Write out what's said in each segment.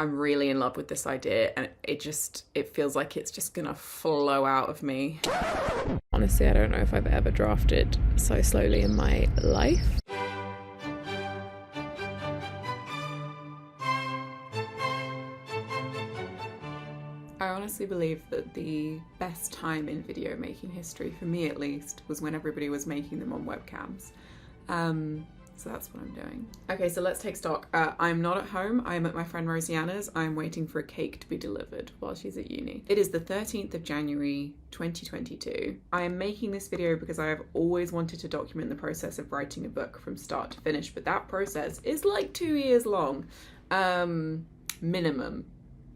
I'm really in love with this idea, and it feels like it's just gonna flow out of me. Honestly, I don't know if I've ever drafted so slowly in my life. I honestly believe that the best time in video making history, for me at least, was when everybody was making them on webcams. So that's what I'm doing. Okay, so let's take stock. I'm not at home. I'm at my friend Rosianna's. I'm waiting for a cake to be delivered while she's at uni. It is the 13th of January, 2022. I am making this video because I have always wanted to document the process of writing a book from start to finish, but that process is like 2 years long, minimum.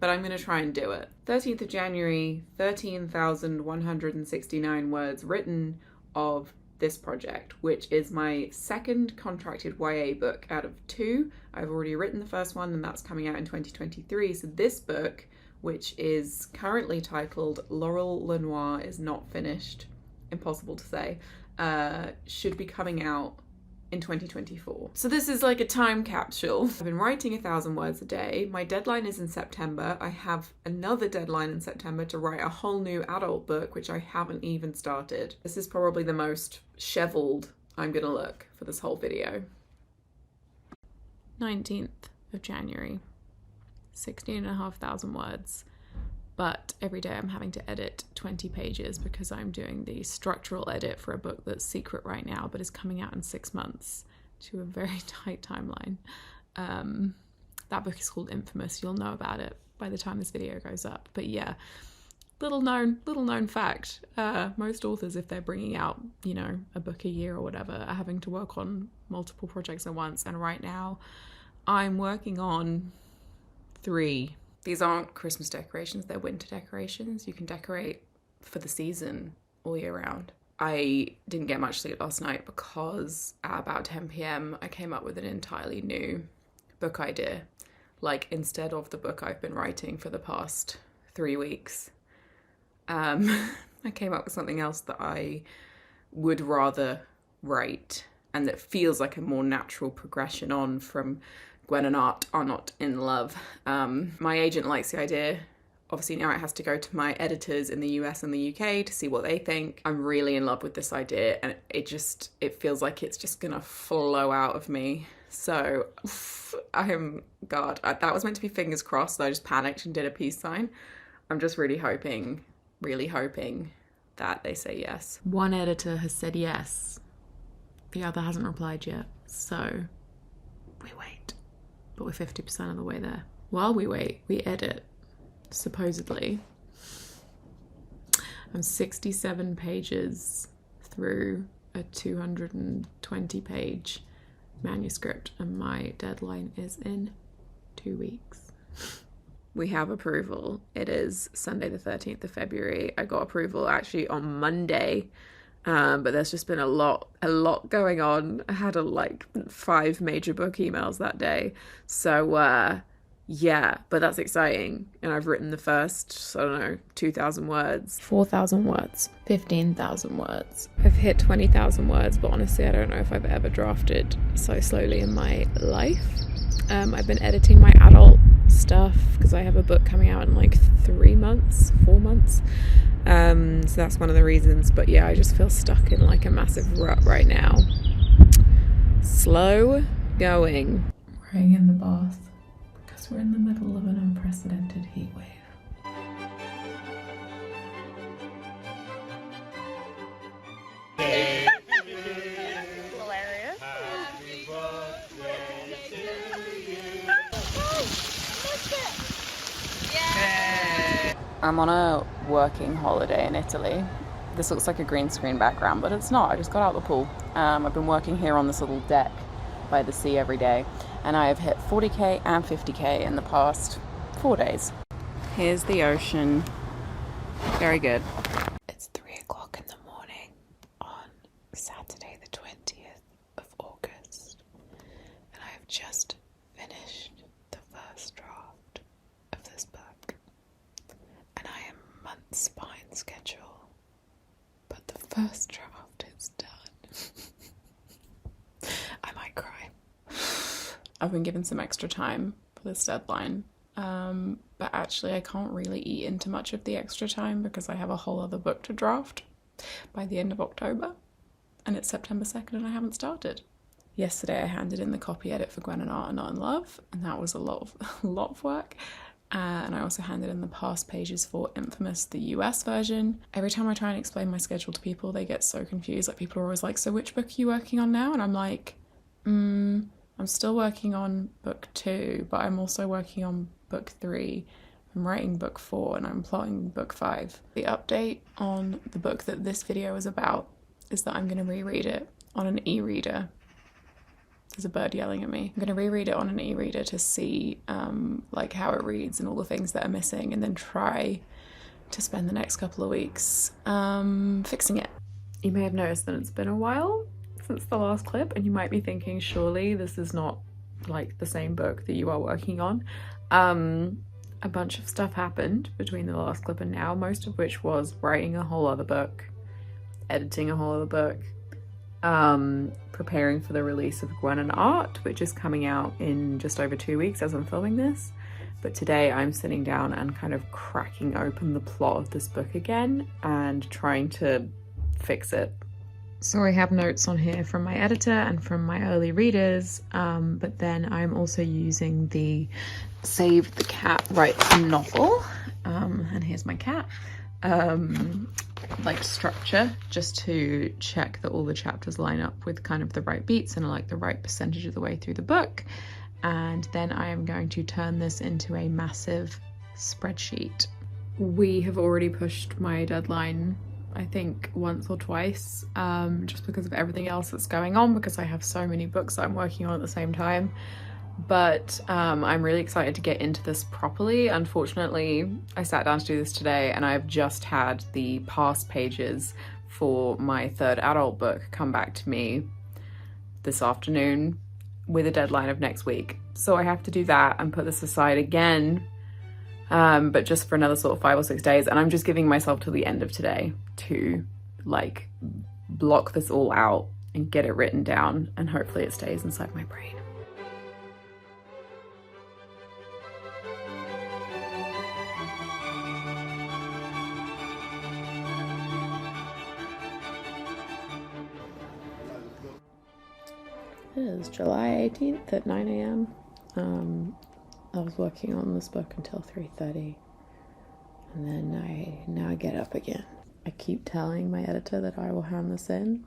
But I'm gonna try and do it. 13th of January, 13,169 words written of this project, which is my second contracted YA book out of 2. I've already written the first one, and that's coming out in 2023. So this book, which is currently titled Laurel Lenoir is Not Finished, impossible to say, should be coming out in 2024. So this is like a time capsule. I've been writing 1,000 words a day. My deadline is in September. I have another deadline in September to write a whole new adult book, which I haven't even started. This is probably the most shoveled I'm gonna look for this whole video. 19th of January, 16,500 words. But every day I'm having to edit 20 pages because I'm doing the structural edit for a book that's secret right now, but is coming out in 6 months to a very tight timeline. That book is called Infamous. You'll know about it by the time this video goes up. But yeah, little known fact. Most authors, if they're bringing out, you know, a book a year or whatever, are having to work on multiple projects at once. And right now I'm working on 3. These aren't Christmas decorations, they're winter decorations. You can decorate for the season all year round. I didn't get much sleep last night because at about 10 p.m. I came up with an entirely new book idea. Like, instead of the book I've been writing for the past 3 weeks, I came up with something else that I would rather write and that feels like a more natural progression on from Gwen and Art Are Not in Love. My agent likes the idea. Obviously now it has to go to my editors in the US and the UK to see what they think. I'm really in love with this idea, and it feels like it's just gonna flow out of me. So that was meant to be fingers crossed, so I just panicked and did a peace sign. I'm just really hoping that they say yes. One editor has said yes. The other hasn't replied yet, so we wait. But we're 50% of the way there. While we wait, we edit, supposedly. I'm 67 pages through a 220-page manuscript, and my deadline is in 2 weeks. We have approval. It is Sunday the 13th of February. I got approval actually on Monday. But there's just been a lot going on. I had 5 major book emails that day. So, yeah, but that's exciting. And I've written the first, I don't know, 2,000 words. 4,000 words. 15,000 words. I've hit 20,000 words, but honestly, I don't know if I've ever drafted so slowly in my life. I've been editing my adult stuff because I have a book coming out in 4 months. So that's one of the reasons, but yeah, I just feel stuck in a massive rut right now. Slow going. We're in the bath because we're in the middle of an unprecedented heat wave. Hilarious. I'm on a working holiday in Italy. This looks like a green screen background, but it's not. I just got out of the pool. I've been working here on this little deck by the sea every day, and I have hit 40k and 50k in the past 4 days. Here's the ocean. Very good. It's 3 o'clock in the morning on Saturday the 20th of August, and I have just finished the first draft of this book. And I am months behind schedule, but the first draft is done. I might cry. I've been given some extra time for this deadline, But actually I can't really eat into much of the extra time because I have a whole other book to draft by the end of October, and it's September 2nd and I haven't started. Yesterday I handed in the copy edit for Gwen and Art and Not in Love, and that was a lot of work. And I also handed in the past pages for Infamous, the US version. Every time I try and explain my schedule to people, they get so confused. Like, people are always like, so which book are you working on now? And I'm like, I'm still working on book 2, but I'm also working on book 3. I'm writing book 4 and I'm plotting book 5. The update on the book that this video is about is that I'm going to reread it on an e-reader. There's a bird yelling at me. I'm going to reread it on an e-reader to see like how it reads and all the things that are missing, and then try to spend the next couple of weeks fixing it. You may have noticed that it's been a while since the last clip, and you might be thinking, surely this is not like the same book that you are working on. A bunch of stuff happened between the last clip and now, most of which was writing a whole other book, editing a whole other book, preparing for the release of Gwen and Art, which is coming out in just over 2 weeks as I'm filming this. But today I'm sitting down and kind of cracking open the plot of this book again and trying to fix it. So I have notes on here from my editor and from my early readers, but then I'm also using the Save the Cat Writes novel, and here's my cat, like structure, just to check that all the chapters line up with kind of the right beats and like the right percentage of the way through the book. And then I am going to turn this into a massive spreadsheet. We have already pushed my deadline, I think once or twice, just because of everything else that's going on, because I have so many books that I'm working on at the same time. But I'm really excited to get into this properly. Unfortunately, I sat down to do this today and I've just had the past pages for my third adult book come back to me this afternoon with a deadline of next week. So I have to do that and put this aside again, but just for another sort of 5 or 6 days. And I'm just giving myself till the end of today to like block this all out and get it written down, and hopefully it stays inside my brain. It is July 18th at 9 a.m. I was working on this book until 3:30, and then now I get up again. I keep telling my editor that I will hand this in,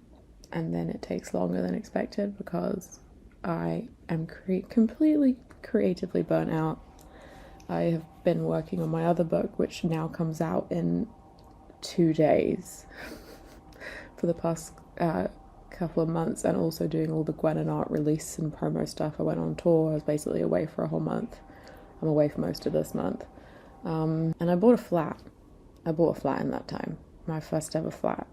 and then it takes longer than expected because I am completely creatively burnt out. I have been working on my other book, which now comes out in 2 days, for the past couple of months, and also doing all the Gwen and Art release and promo stuff. I went on tour. I was basically away for a whole month. I'm away for most of this month. And I bought a flat. I bought a flat in that time. My first ever flat.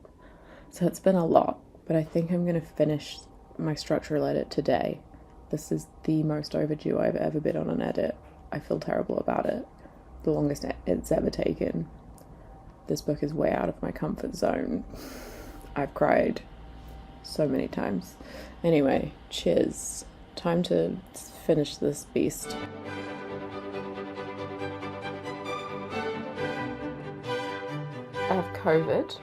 So it's been a lot, but I think I'm going to finish my structural edit today. This is the most overdue I've ever been on an edit. I feel terrible about it. The longest it's ever taken. This book is way out of my comfort zone. I've cried so many times. Anyway, cheers. Time to finish this beast. I have COVID.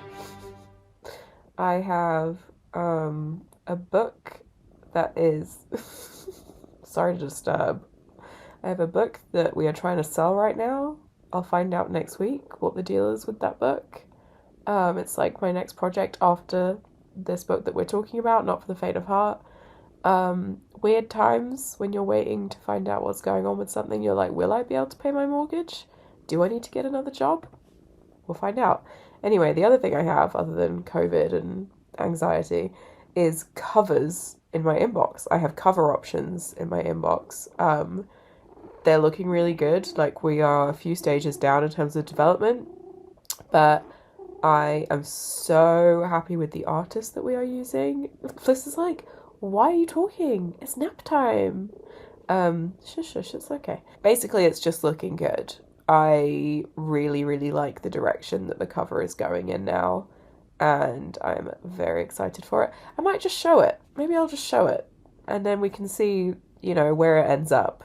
I have a book that is sorry to disturb. I have a book that we are trying to sell right now. I'll find out next week what the deal is with that book. It's like my next project after this book that we're talking about, Not for the Faint of Heart. Weird times when you're waiting to find out what's going on with something. You're like, will I be able to pay my mortgage? Do I need to get another job? We'll find out. Anyway, the other thing I have, other than COVID and anxiety, is covers in my inbox. I have cover options in my inbox. They're looking really good. Like, we are a few stages down in terms of development, but I am so happy with the artist that we are using. Bliss is like, why are you talking? It's nap time. Shush, it's okay. Basically, it's just looking good. I really, really like the direction that the cover is going in now, and I'm very excited for it. I might just show it. Maybe I'll just show it, and then we can see, where it ends up.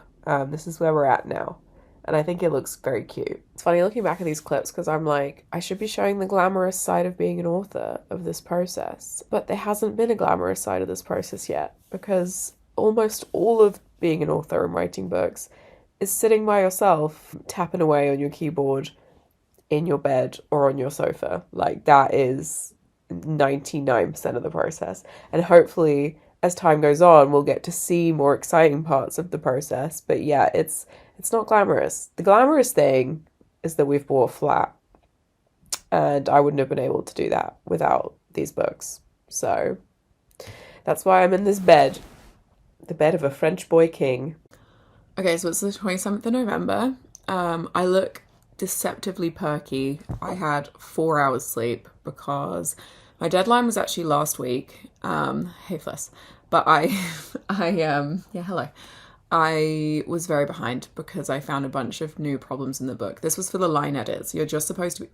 This is where we're at now. and I think it looks very cute. It's funny looking back at these clips because I'm like, I should be showing the glamorous side of being an author of this process, but there hasn't been a glamorous side of this process yet, because almost all of being an author and writing books is sitting by yourself, tapping away on your keyboard in your bed or on your sofa. Like, that is 99% of the process. And hopefully, as time goes on, we'll get to see more exciting parts of the process. But yeah, it's not glamorous. The glamorous thing is that we've bought a flat, and I wouldn't have been able to do that without these books. So that's why I'm in this bed, the bed of a French boy king. Okay, so it's the 27th of November. I look deceptively perky. I had 4 hours sleep because my deadline was actually last week. Hey Fliss. But yeah, hello. I was very behind because I found a bunch of new problems in the book. This was for the line edits. You're just supposed to be,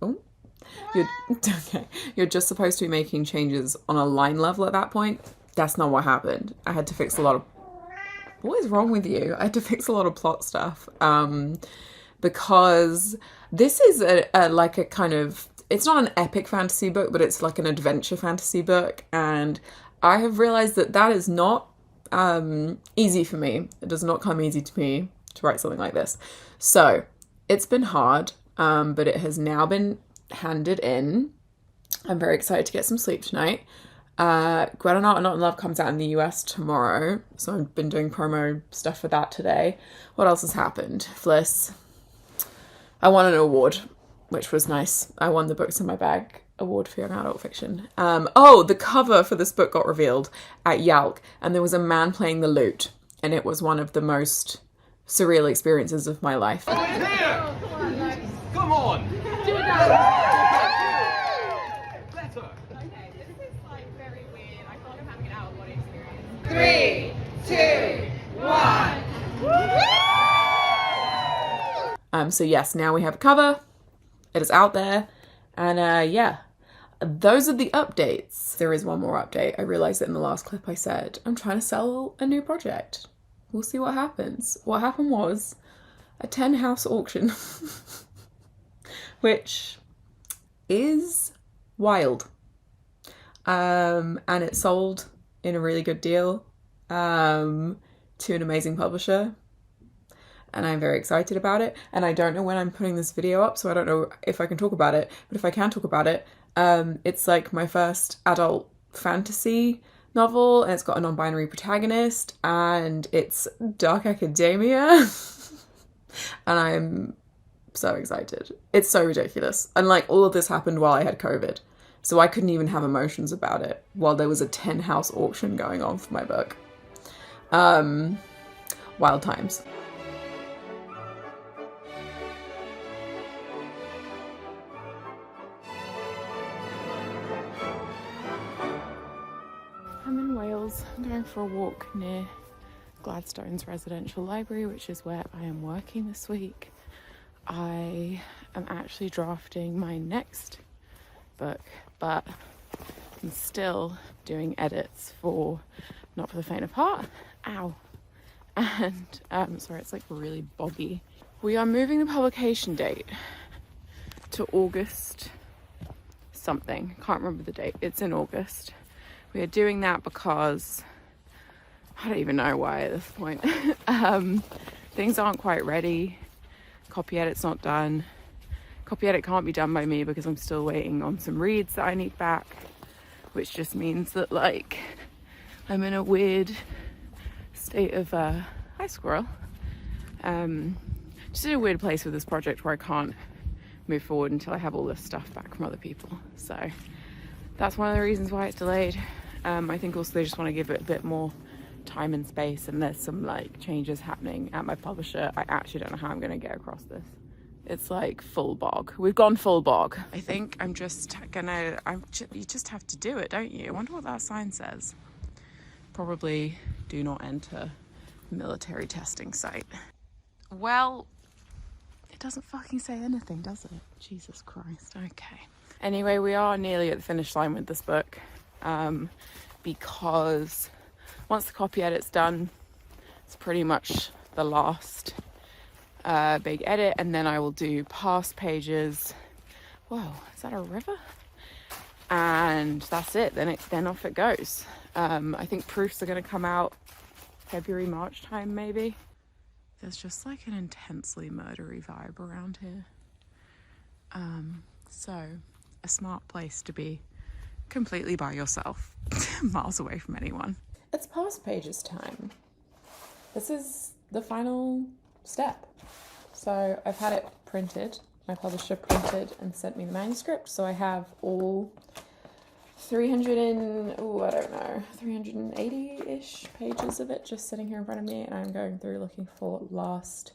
You're just supposed to be making changes on a line level at that point. That's not what happened. I had to fix a lot of, what is wrong with you? I had to fix a lot of plot stuff. Because this is like a kind of, it's not an epic fantasy book, but it's like an adventure fantasy book. And I have realized that is not easy for me. It does not come easy to me to write something like this. So it's been hard, but it has now been handed in. I'm very excited to get some sleep tonight. Gwen and I Are Not in Love comes out in the US tomorrow, so I've been doing promo stuff for that today. What else has happened? Fliss, I won an award, which was nice. I won the Books in My Bag award for young adult fiction. The cover for this book got revealed at Yalk, and there was a man playing the lute, and it was one of the most surreal experiences of my life. Come on! Okay, this is like very weird. I thought I'm having an out-of-body experience. 3, 2, 1. So yes, now we have a cover. It is out there. And yeah, those are the updates. There is one more update. I realized that in the last clip I said, I'm trying to sell a new project. We'll see what happens. What happened was a 10-house auction, which is wild. And it sold in a really good deal to an amazing publisher. And I'm very excited about it. And I don't know when I'm putting this video up, so I don't know if I can talk about it. But if I can talk about it, it's like my first adult fantasy novel, and it's got a non-binary protagonist, and it's dark academia. And I'm so excited. It's so ridiculous. And like, all of this happened while I had COVID. So I couldn't even have emotions about it while there was a 10-house auction going on for my book. Wild times. I'm in Wales. I'm going for a walk near Gladstone's residential library, which is where I am working this week. I am actually drafting my next book, but I'm still doing edits for Not for the Faint of Heart. Ow. And sorry, it's like really boggy. We are moving the publication date to August something. Can't remember the date. It's in August. We are doing that because I don't even know why at this point. Things aren't quite ready. Copy edit's not done. Copy edit can't be done by me because I'm still waiting on some reads that I need back, which just means that like I'm in a weird state of hi squirrel. Just in a weird place with this project where I can't move forward until I have all this stuff back from other people. So that's one of the reasons why it's delayed. I think also they just want to give it a bit more time and space, and there's some like changes happening at my publisher. I actually don't know how I'm going to get across this. It's like full bog. We've gone full bog. I think I'm just gonna, you just have to do it, don't you? I wonder what that sign says. Probably do not enter military testing site. Well, it doesn't fucking say anything, does it? Jesus Christ. Okay. Anyway, we are nearly at the finish line with this book, because once the copy edit's done, it's pretty much the last big edit, and then I will do past pages. Whoa, is that a river? And that's it. Then off it goes. I think proofs are going to come out February, March time, maybe. There's just like an intensely murdery vibe around here. So a smart place to be completely by yourself, miles away from anyone. It's past pages time. This is the final step. So I've had it printed. My publisher printed and sent me the manuscript. So I have all 380-ish pages of it just sitting here in front of me, and I'm going through looking for last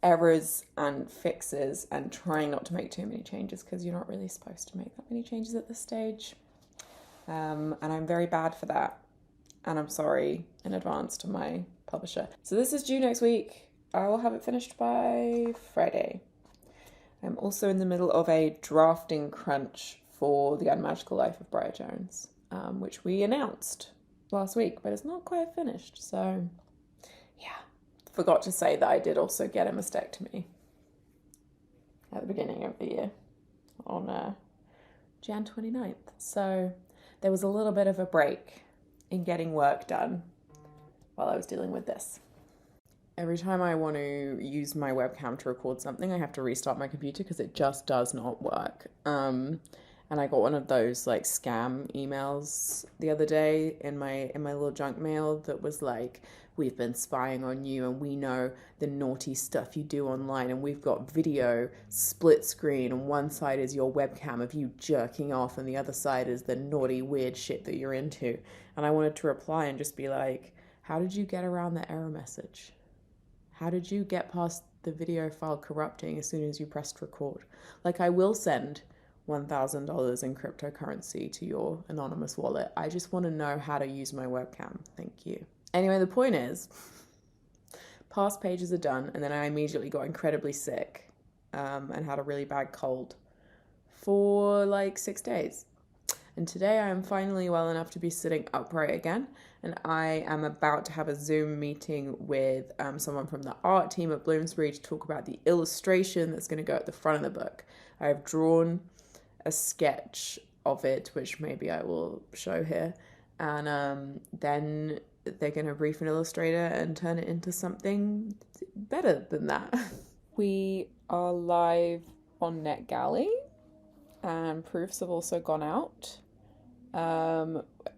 errors and fixes and trying not to make too many changes, because you're not really supposed to make that many changes at this stage. And I'm very bad for that, and I'm sorry in advance to my publisher. So this is due next week. I will have it finished by Friday. I'm also in the middle of a drafting crunch for The Unmagical Life of Briar Jones, which we announced last week, but it's not quite finished. So yeah, forgot to say that I did also get a mastectomy at the beginning of the year on Jan 29th. So there was a little bit of a break in getting work done while I was dealing with this. Every time I want to use my webcam to record something, I have to restart my computer because it just does not work. And I got one of those like scam emails the other day in my little junk mail that was like, we've been spying on you and we know the naughty stuff you do online, and we've got video split screen, and one side is your webcam of you jerking off and the other side is the naughty weird shit that you're into. And I wanted to reply and just be like, how did you get around the error message? How did you get past the video file corrupting as soon as you pressed record? Like, I will send $1,000 in cryptocurrency to your anonymous wallet. I just want to know how to use my webcam. Thank you. Anyway, the point is, past pages are done, and then I immediately got incredibly sick and had a really bad cold for like 6 days. And today I am finally well enough to be sitting upright again, and I am about to have a Zoom meeting with someone from the art team at Bloomsbury to talk about the illustration that's going to go at the front of the book. I have drawn a sketch of it, which maybe I will show here, and then they're going to brief an illustrator and turn it into something better than that. We are live on NetGalley, and proofs have also gone out.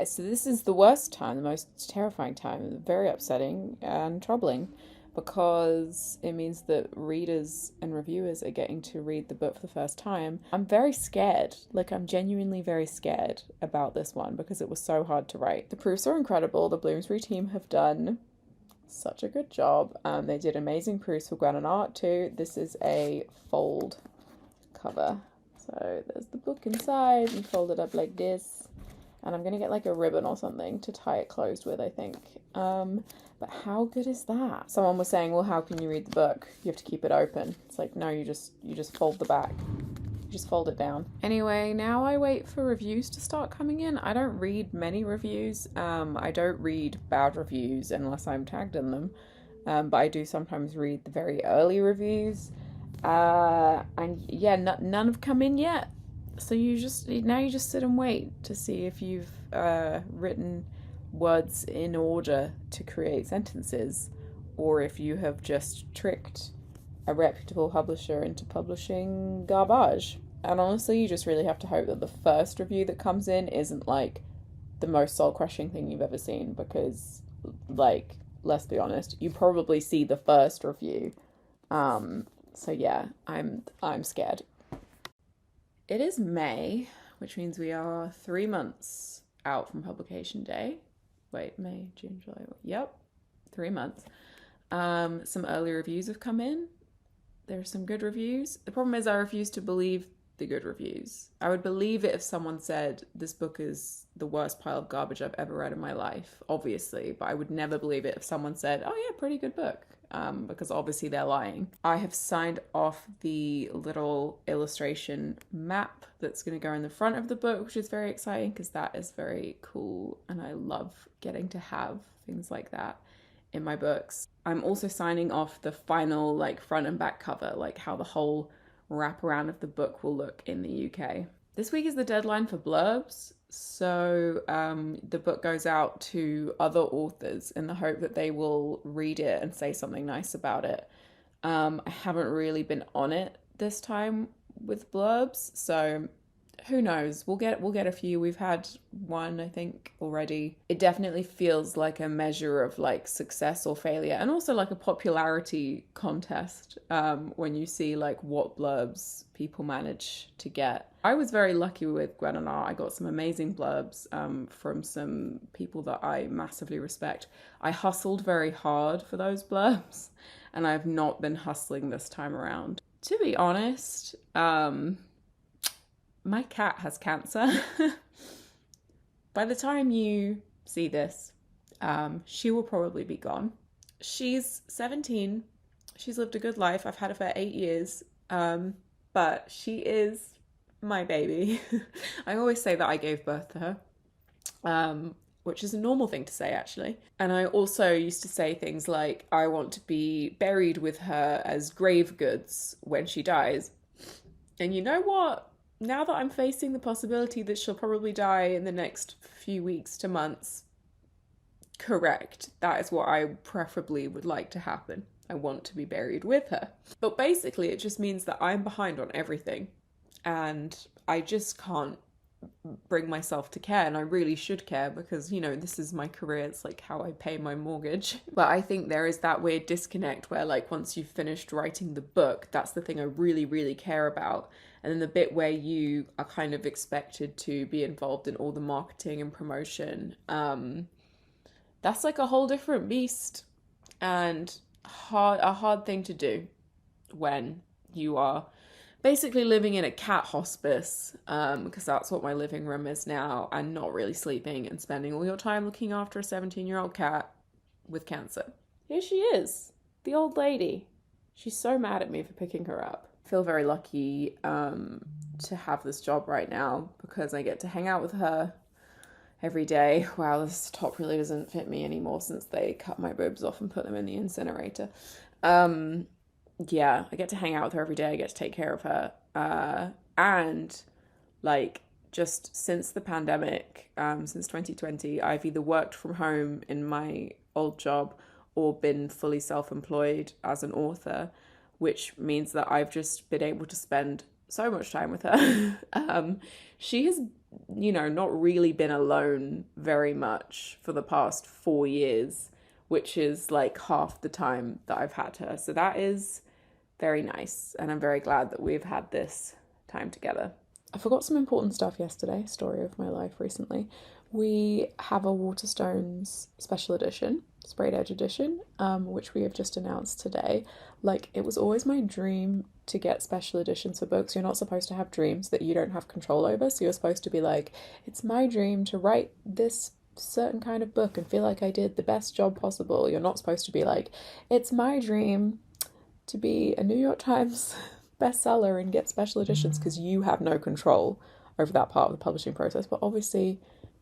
So this is the worst time, the most terrifying time, very upsetting and troubling, because it means that readers and reviewers are getting to read the book for the first time. I'm very scared, like I'm genuinely very scared about this one because it was so hard to write. The proofs are incredible. The Bloomsbury team have done such a good job. They did amazing proofs for Gwen and Art too. This is a fold cover. So there's the book inside and folded up like this. And I'm going to get like a ribbon or something to tie it closed with, I think. But how good is that? Someone was saying, well, how can you read the book? You have to keep it open. It's like, no, you just fold the back. You just fold it down. Anyway, now I wait for reviews to start coming in. I don't read many reviews. I don't read bad reviews unless I'm tagged in them. But I do sometimes read the very early reviews. And yeah, none have come in yet. So you just sit and wait to see if you've written words in order to create sentences, or if you have just tricked a reputable publisher into publishing garbage. And honestly, you just really have to hope that the first review that comes in isn't like the most soul-crushing thing you've ever seen, because, like, let's be honest, you probably see the first review. So yeah, I'm scared. It is May, which means we are 3 months out from publication day. Wait, May, June, July. Yep, 3 months. Some early reviews have come in. There are some good reviews. The problem is I refuse to believe the good reviews. I would believe it if someone said this book is the worst pile of garbage I've ever read in my life, obviously, but I would never believe it if someone said, oh yeah, pretty good book. Because obviously they're lying. I have signed off the little illustration map that's going to go in the front of the book, which is very exciting because that is very cool and I love getting to have things like that in my books. I'm also signing off the final like front and back cover, like how the whole wraparound of the book will look in the UK. This week is the deadline for blurbs, so the book goes out to other authors in the hope that they will read it and say something nice about it. I haven't really been on it this time with blurbs, so who knows? We'll get a few. We've had one, I think, already. It definitely feels like a measure of like success or failure, and also like a popularity contest when you see like what blurbs people manage to get. I was very lucky with Gwen and I got some amazing blurbs from some people that I massively respect. I hustled very hard for those blurbs, and I've not been hustling this time around. To be honest, my cat has cancer. By the time you see this, she will probably be gone. She's 17. She's lived a good life. I've had her for 8 years. But she is my baby. I always say that I gave birth to her, which is a normal thing to say, actually. And I also used to say things like, I want to be buried with her as grave goods when she dies. And you know what? Now that I'm facing the possibility that she'll probably die in the next few weeks to months, correct. That is what I preferably would like to happen. I want to be buried with her. But basically, it just means that I'm behind on everything. And I just can't bring myself to care, and I really should care because, you know, this is my career. It's like how I pay my mortgage. But I think there is that weird disconnect where like once you've finished writing the book, that's the thing I really, really care about. And then the bit where you are kind of expected to be involved in all the marketing and promotion, that's like a whole different beast and a hard thing to do when you are basically living in a cat hospice, because that's what my living room is now, and not really sleeping and spending all your time looking after a 17-year-old cat with cancer. Here she is, the old lady. She's so mad at me for picking her up. I feel very lucky to have this job right now because I get to hang out with her every day. Wow, this top really doesn't fit me anymore since they cut my boobs off and put them in the incinerator. Yeah, I get to hang out with her every day. I get to take care of her. And like just since the pandemic, since 2020, I've either worked from home in my old job or been fully self-employed as an author, which means that I've just been able to spend so much time with her. She has, you know, not really been alone very much for the past 4 years, which is like half the time that I've had her. So that is very nice, and I'm very glad that we've had this time together. I forgot some important stuff yesterday, story of my life recently. We have a Waterstones special edition, sprayed edge edition, which we have just announced today. Like, it was always my dream to get special editions for books. You're not supposed to have dreams that you don't have control over, so you're supposed to be like, it's my dream to write this certain kind of book and feel like I did the best job possible. You're not supposed to be like, it's my dream to be a New York Times bestseller and get special editions, because you have no control over that part of the publishing process. But obviously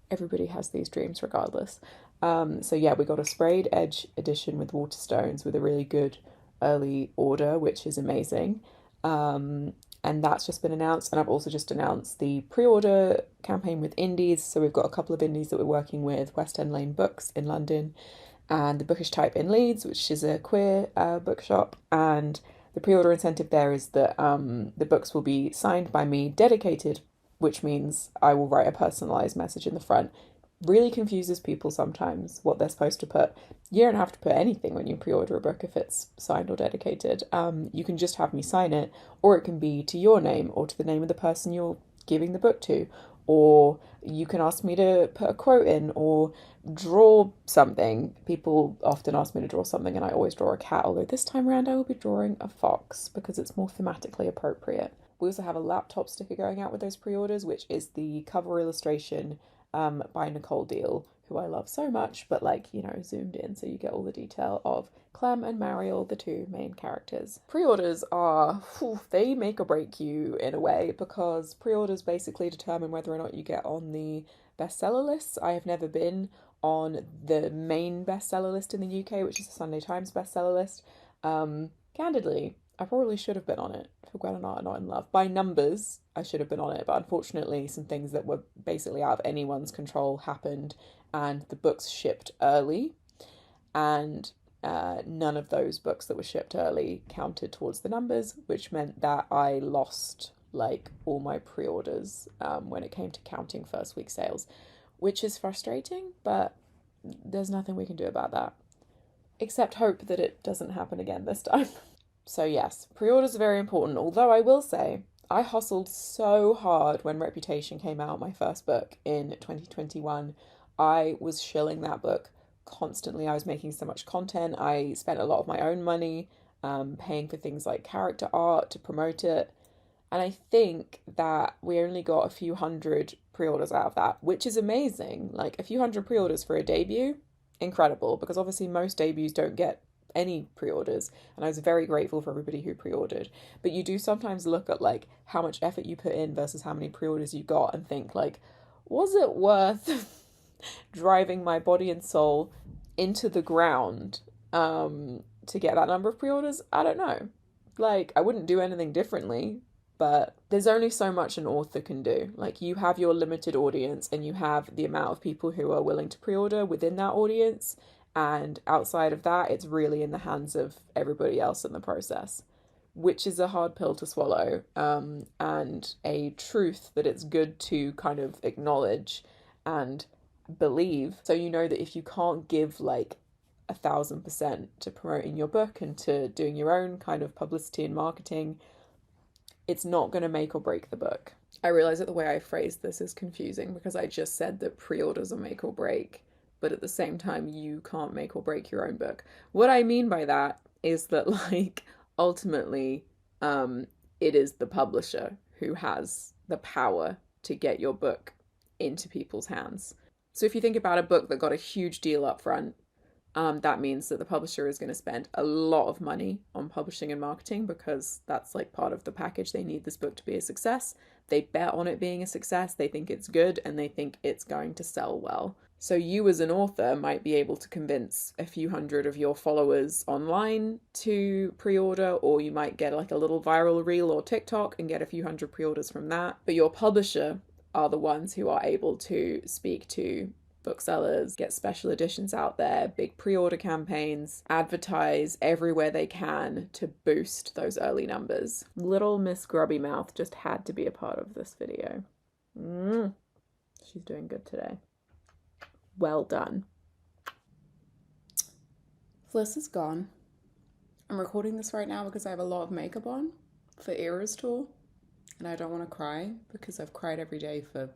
everybody has these dreams regardless. So yeah, we got a sprayed edge edition with Waterstones with a really good early order, which is amazing. And that's just been announced. And I've also just announced the pre-order campaign with indies. So we've got a couple of indies that we're working with, West End Lane Books in London and the Bookish Type in Leeds, which is a queer bookshop. And the pre-order incentive there is that the books will be signed by me, dedicated, which means I will write a personalised message in the front. Really confuses people sometimes what they're supposed to put. You don't have to put anything when you pre-order a book if it's signed or dedicated. You can just have me sign it, or it can be to your name or to the name of the person you're giving the book to, or you can ask me to put a quote in or draw something. People often ask me to draw something and I always draw a cat, although this time around I will be drawing a fox because it's more thematically appropriate. We also have a laptop sticker going out with those pre-orders, which is the cover illustration by Nicole Deal, who I love so much, but like, you know, zoomed in so you get all the detail of Clem and Mariel, the two main characters. Pre-orders are, they make or break you in a way, because pre-orders basically determine whether or not you get on the bestseller lists. I have never been on the main bestseller list in the UK, which is the Sunday Times bestseller list. Candidly, I probably should have been on it for Gwen and I Are Not in Love. By numbers, I should have been on it, but unfortunately, some things that were basically out of anyone's control happened, and the books shipped early, and none of those books that were shipped early counted towards the numbers, which meant that I lost like all my pre-orders when it came to counting first week sales, which is frustrating, but there's nothing we can do about that except hope that it doesn't happen again this time. So yes, pre-orders are very important, although I will say I hustled so hard when Reputation came out, my first book in 2021. I was shilling that book constantly. I was making so much content. I spent a lot of my own money paying for things like character art to promote it. And I think that we only got a few hundred pre-orders out of that, which is amazing. Like a few hundred pre-orders for a debut, incredible, because obviously most debuts don't get any pre-orders, and I was very grateful for everybody who pre-ordered. But you do sometimes look at like how much effort you put in versus how many pre-orders you got and think like, was it worth driving my body and soul into the ground to get that number of pre-orders? I don't know. Like, I wouldn't do anything differently, but there's only so much an author can do. Like, you have your limited audience and you have the amount of people who are willing to pre-order within that audience, and outside of that, it's really in the hands of everybody else in the process, which is a hard pill to swallow, and a truth that it's good to kind of acknowledge and believe. So you know that if you can't give like 1,000% to promoting your book and to doing your own kind of publicity and marketing, it's not going to make or break the book. I realize that the way I phrased this is confusing because I just said that pre-orders are make or break, but at the same time, you can't make or break your own book. What I mean by that is that, like, ultimately, it is the publisher who has the power to get your book into people's hands. So if you think about a book that got a huge deal up front, that means that the publisher is going to spend a lot of money on publishing and marketing because that's like part of the package. They need this book to be a success. They bet on it being a success. They think it's good and they think it's going to sell well. So you as an author might be able to convince a few hundred of your followers online to pre-order, or you might get like a little viral reel or TikTok and get a few hundred pre-orders from that. But your publisher are the ones who are able to speak to booksellers, get special editions out there, big pre-order campaigns, advertise everywhere they can to boost those early numbers. Little Miss Grubby Mouth just had to be a part of this video. She's doing good today. Well done. Fliss is gone. I'm recording this right now because I have a lot of makeup on for Era's tour, and I don't want to cry because I've cried every day for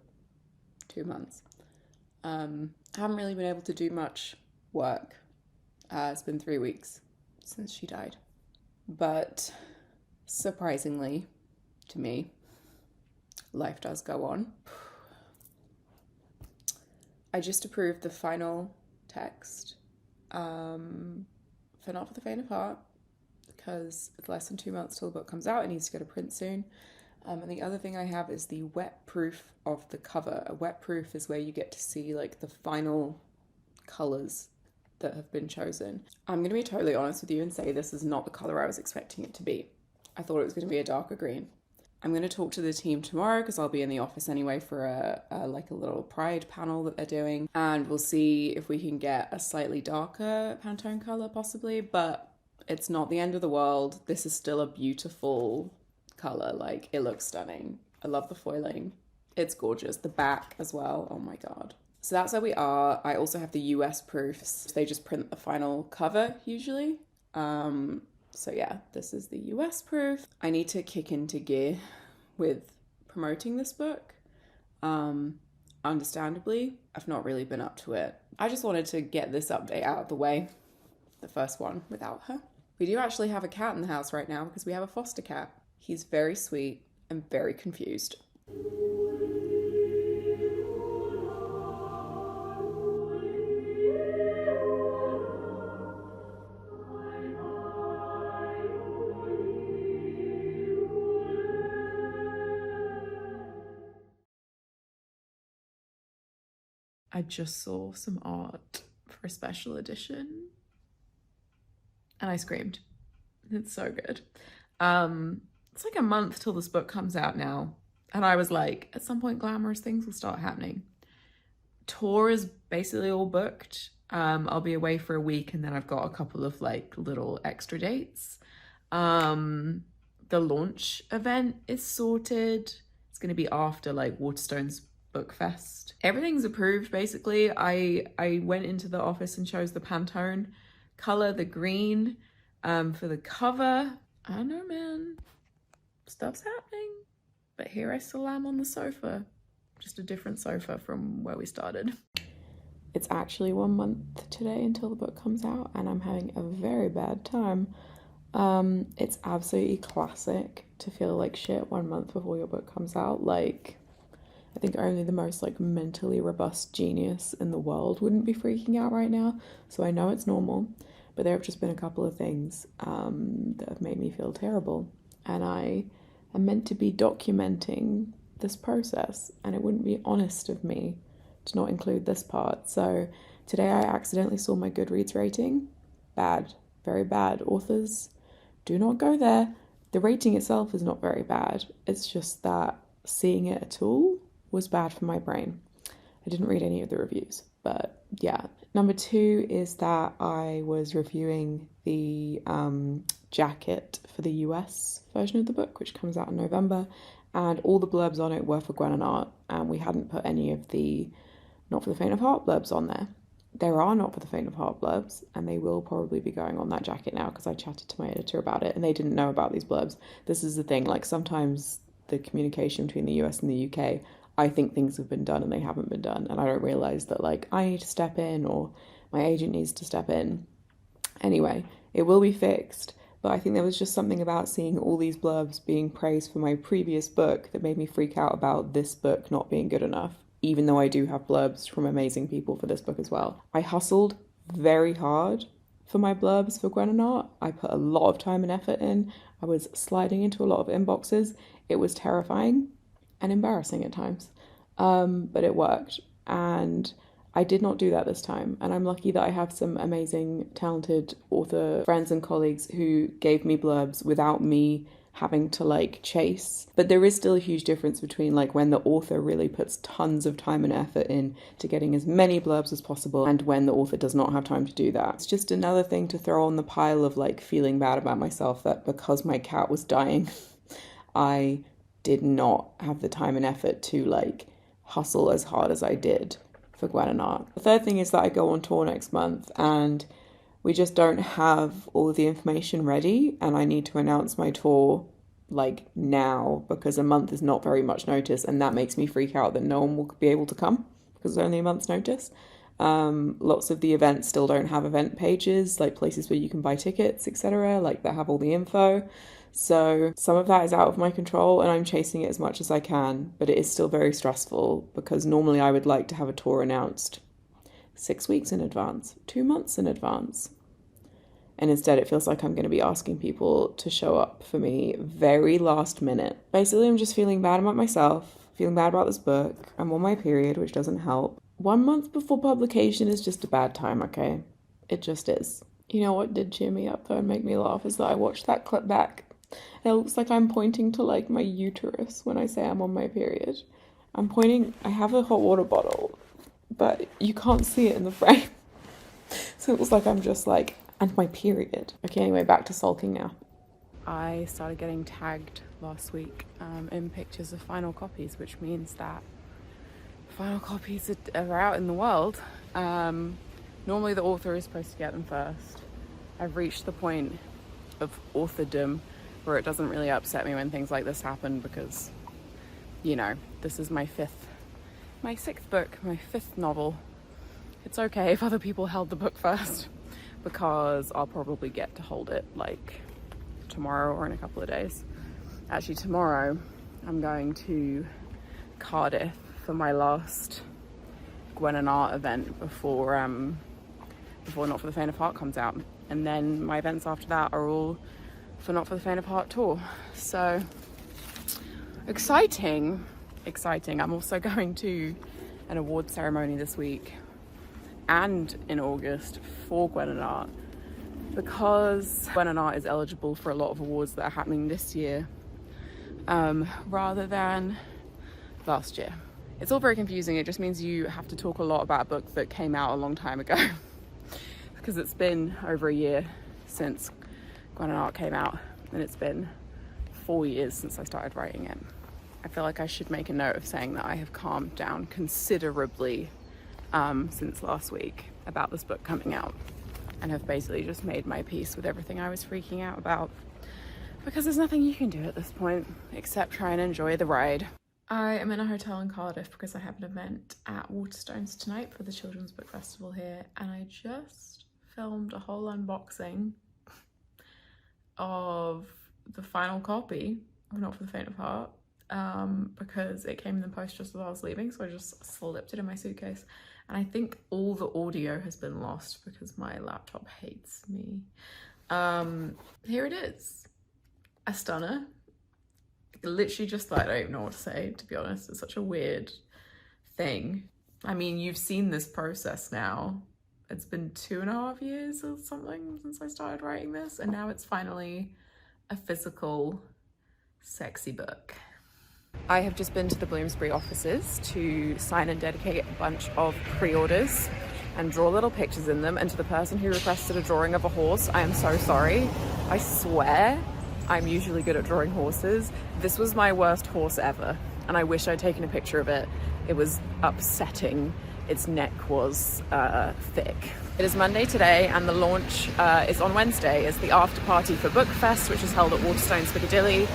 2 months. I haven't really been able to do much work. It's been 3 weeks since she died. But surprisingly, to me, life does go on. I just approved the final text for Not for the Faint of Heart because it's less than 2 months till the book comes out. It needs to go to print soon. And the other thing I have is the wet proof of the cover. A wet proof is where you get to see like the final colours that have been chosen. I'm going to be totally honest with you and say this is not the colour I was expecting it to be. I thought it was going to be a darker green. I'm going to talk to the team tomorrow because I'll be in the office anyway for a little Pride panel that they're doing. And we'll see if we can get a slightly darker Pantone colour possibly, but it's not the end of the world. This is still a beautiful colour. Like, it looks stunning. I love the foiling. It's gorgeous. The back as well. Oh my God. So that's where we are. I also have the US proofs. They just print the final cover usually. So yeah, this is the US proof. I need to kick into gear with promoting this book. Understandably, I've not really been up to it. I just wanted to get this update out of the way. The first one without her. We do actually have a cat in the house right now because we have a foster cat. He's very sweet and very confused. I just saw some art for a special edition and I screamed. It's so good. It's like a month till this book comes out now. And I was like, at some point glamorous things will start happening. Tour is basically all booked. I'll be away for a week and then I've got a couple of like little extra dates. The launch event is sorted. It's going to be after like Waterstone's Book Fest. Everything's approved basically. I went into the office and chose the Pantone color, the green, for the cover. I don't know, man. Stuff's happening. But here I still am on the sofa. Just a different sofa from where we started. It's actually 1 month today until the book comes out and I'm having a very bad time. It's absolutely classic to feel like shit 1 month before your book comes out. Like, I think only the most like mentally robust genius in the world wouldn't be freaking out right now. So I know it's normal, but there have just been a couple of things that have made me feel terrible. And I am meant to be documenting this process, and it wouldn't be honest of me to not include this part. So today I accidentally saw my Goodreads rating. Bad, very bad. Authors, do not go there. The rating itself is not very bad. It's just that seeing it at all was bad for my brain. I didn't read any of the reviews, but yeah. Number 2 is that I was reviewing the jacket for the US version of the book, which comes out in November, and all the blurbs on it were for Gwen and Art, and we hadn't put any of the Not for the Faint of Heart blurbs on there. There are Not for the Faint of Heart blurbs, and they will probably be going on that jacket now because I chatted to my editor about it and they didn't know about these blurbs. This is the thing, like sometimes the communication between the US and the UK, I think things have been done and they haven't been done, and I don't realise that like I need to step in or my agent needs to step in. Anyway, it will be fixed. But I think there was just something about seeing all these blurbs being praised for my previous book that made me freak out about this book not being good enough, even though I do have blurbs from amazing people for this book as well. I hustled very hard for my blurbs for Gwen and Art. I put a lot of time and effort in. I was sliding into a lot of inboxes. It was terrifying and embarrassing at times, but it worked. And I did not do that this time, and I'm lucky that I have some amazing, talented author friends and colleagues who gave me blurbs without me having to like chase. But there is still a huge difference between like when the author really puts tons of time and effort in to getting as many blurbs as possible and when the author does not have time to do that. It's just another thing to throw on the pile of like feeling bad about myself that because my cat was dying, I did not have the time and effort to like hustle as hard as I did for Gwen and Art. The third thing is that I go on tour next month and we just don't have all of the information ready, and I need to announce my tour like now because a month is not very much notice, and that makes me freak out that no one will be able to come because it's only a month's notice. Lots of the events still don't have event pages, like places where you can buy tickets, etc., like that have all the info. So some of that is out of my control and I'm chasing it as much as I can, but it is still very stressful because normally I would like to have a tour announced 6 weeks in advance, 2 months in advance. And instead it feels like I'm going to be asking people to show up for me very last minute. Basically, I'm just feeling bad about myself, feeling bad about this book. I'm on my period, which doesn't help. 1 month before publication is just a bad time, okay? It just is. You know what did cheer me up though and make me laugh is that I watched that clip back. It looks like I'm pointing to like my uterus when I say I'm on my period. I have a hot water bottle, but you can't see it in the frame. So it looks like I'm just like, and my period. Okay, anyway, back to sulking now. I started getting tagged last week in pictures of final copies, which means that final copies are out in the world. Normally the author is supposed to get them first. I've reached the point of authordom where it doesn't really upset me when things like this happen because, you know, this is my sixth book, my fifth novel. It's okay if other people held the book first because I'll probably get to hold it like tomorrow or in a couple of days. Actually, tomorrow I'm going to Cardiff for my last Gwen and Art event before Not for the Faint of Heart comes out. And then my events after that are all for Not for the Faint of Heart tour. So exciting. I'm also going to an award ceremony this week and in August for Gwen and Art, because Gwen and Art is eligible for a lot of awards that are happening this year rather than last year. It's all very confusing. It just means you have to talk a lot about a book that came out a long time ago because it's been over a year since Gwen and Art came out, and it's been 4 years since I started writing it. I feel like I should make a note of saying that I have calmed down considerably since last week about this book coming out, and have basically just made my peace with everything I was freaking out about, because there's nothing you can do at this point except try and enjoy the ride. I am in a hotel in Cardiff because I have an event at Waterstones tonight for the Children's Book Festival here, and I just filmed a whole unboxing of the final copy of Not for the Faint of Heart, because it came in the post just as I was leaving, so I just slipped it in my suitcase. And I think all the audio has been lost because my laptop hates me. Here it is. A stunner. Literally just thought, I don't even know what to say, to be honest. It's such a weird thing. I mean, you've seen this process now. It's been 2.5 years or something since I started writing this, and now it's finally a physical, sexy book. I have just been to the Bloomsbury offices to sign and dedicate a bunch of pre-orders and draw little pictures in them, and to the person who requested a drawing of a horse, I am so sorry. I swear I'm usually good at drawing horses. This was my worst horse ever, and I wish I'd taken a picture of it. It was upsetting. Its neck was thick. It is Monday today, and the launch is on Wednesday. It's the after party for Bookfest, which is held at Waterstones Piccadilly,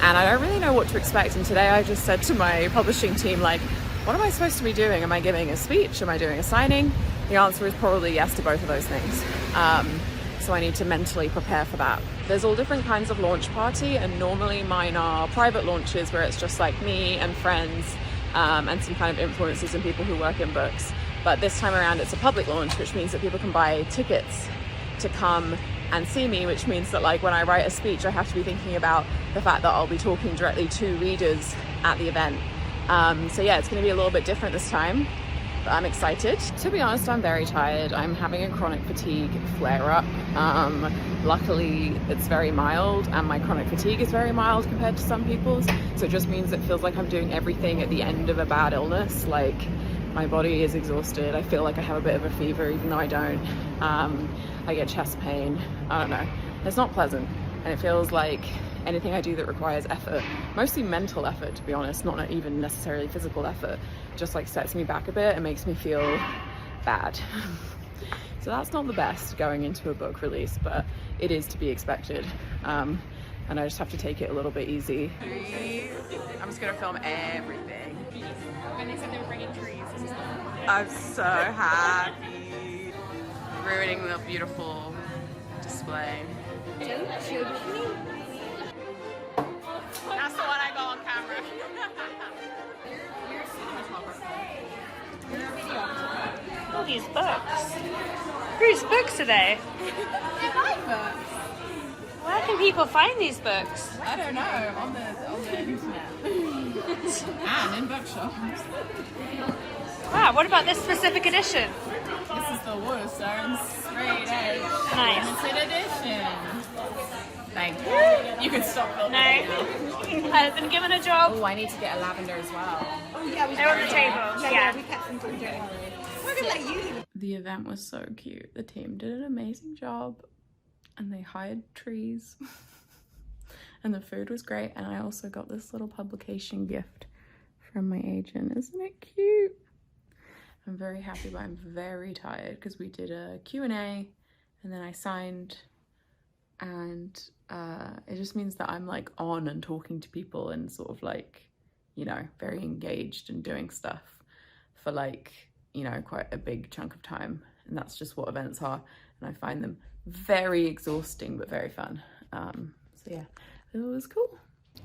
and I don't really know what to expect. And today I just said to my publishing team, like, what am I supposed to be doing? Am I giving a speech? Am I doing a signing? The answer is probably yes to both of those things. So I need to mentally prepare for that. There's all different kinds of launch party, and normally mine are private launches where it's just like me and friends and some kind of influencers and people who work in books. But this time around it's a public launch, which means that people can buy tickets to come and see me, which means that, like, when I write a speech, I have to be thinking about the fact that I'll be talking directly to readers at the event. So yeah, it's going to be a little bit different this time. But I'm excited. To be honest, I'm very tired. I'm having a chronic fatigue flare-up. Luckily, it's very mild, and my chronic fatigue is very mild compared to some people's. So it just means it feels like I'm doing everything at the end of a bad illness. Like, my body is exhausted. I feel like I have a bit of a fever, even though I don't. I get chest pain. I don't know. It's not pleasant, and it feels like anything I do that requires effort, mostly mental effort, to be honest, not even necessarily physical effort, just like sets me back a bit and makes me feel bad. So that's not the best going into a book release, but it is to be expected. And I just have to take it a little bit easy. I'm just gonna film everything. When they said they were bringing trees, this is I'm so happy. Ruining the beautiful display. That's the one I got on camera. all these books. Whose books are they? They're my books. Where can people find these books? I don't know, on the internet. And in bookshops. Wow, what about this specific edition? This is the Waterstones Straight Edge Nice. Limited Edition. Thank you. You can stop filming. No. I've been given a job. Oh, I need to get a lavender as well. Oh yeah, we They're on the table. Yeah. we kept them from doing. We're gonna let you. The event was so cute. The team did an amazing job, and they hired trees. And the food was great, and I also got this little publication gift from my agent. Isn't it cute? I'm very happy, but I'm very tired because we did a Q&A and then I signed, and it just means that I'm like on and talking to people and sort of like, you know, very engaged and doing stuff for like, you know, quite a big chunk of time. And that's just what events are. And I find them very exhausting, but very fun. So yeah, it was cool.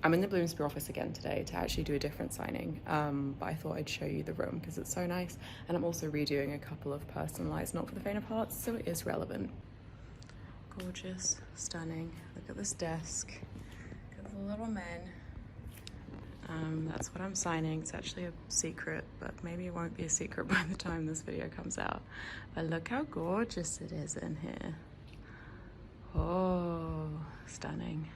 I'm in the Bloomsbury office again today to actually do a different signing, but I thought I'd show you the room because it's so nice. And I'm also redoing a couple of personalised Not for the Faint of Heart, so it is relevant. Gorgeous, stunning. Look at this desk. Look at the little men. That's what I'm signing. It's actually a secret, but maybe it won't be a secret by the time this video comes out. But look how gorgeous it is in here. Oh, stunning.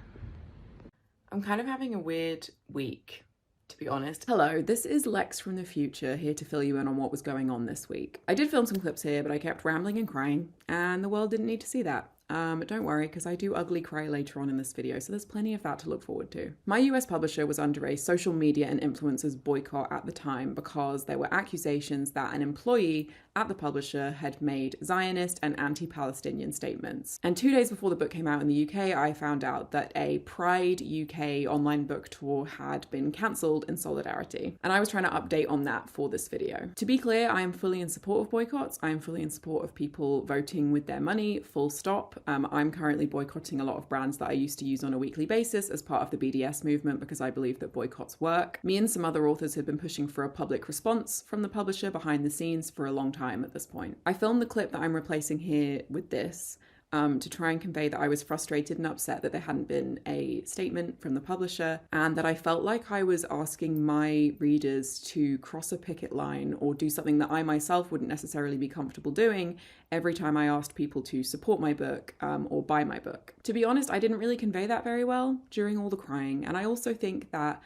I'm kind of having a weird week, to be honest. Hello, this is Lex from the future, here to fill you in on what was going on this week. I did film some clips here, but I kept rambling and crying, and the world didn't need to see that. Don't worry, because I do ugly cry later on in this video, so there's plenty of that to look forward to. My US publisher was under a social media and influencers boycott at the time because there were accusations that an employee at the publisher had made Zionist and anti-Palestinian statements. And 2 days before the book came out in the UK, I found out that a Pride UK online book tour had been cancelled in solidarity. And I was trying to update on that for this video. To be clear, I am fully in support of boycotts. I am fully in support of people voting with their money, full stop. I'm currently boycotting a lot of brands that I used to use on a weekly basis as part of the BDS movement because I believe that boycotts work. Me and some other authors have been pushing for a public response from the publisher behind the scenes for a long time at this point. I filmed the clip that I'm replacing here with this to try and convey that I was frustrated and upset that there hadn't been a statement from the publisher, and that I felt like I was asking my readers to cross a picket line or do something that I myself wouldn't necessarily be comfortable doing every time I asked people to support my book or buy my book. To be honest, I didn't really convey that very well during all the crying, and I also think that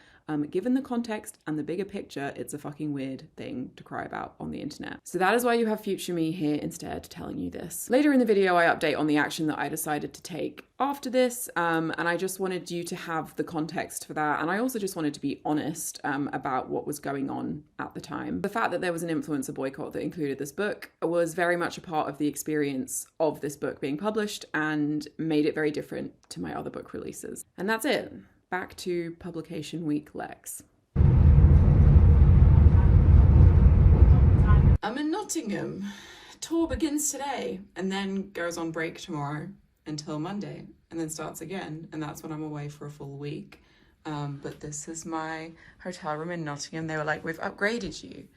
given the context and the bigger picture, it's a fucking weird thing to cry about on the internet. So that is why you have future me here instead telling you this. Later in the video, I update on the action that I decided to take after this, and I just wanted you to have the context for that. And I also just wanted to be honest about what was going on at the time. The fact that there was an influencer boycott that included this book was very much a part of the experience of this book being published and made it very different to my other book releases. And that's it. Back to publication week, Lex. I'm in Nottingham. Tour begins today and then goes on break tomorrow until Monday and then starts again, and that's when I'm away for a full week. But this is my hotel room in Nottingham. They were like, we've upgraded you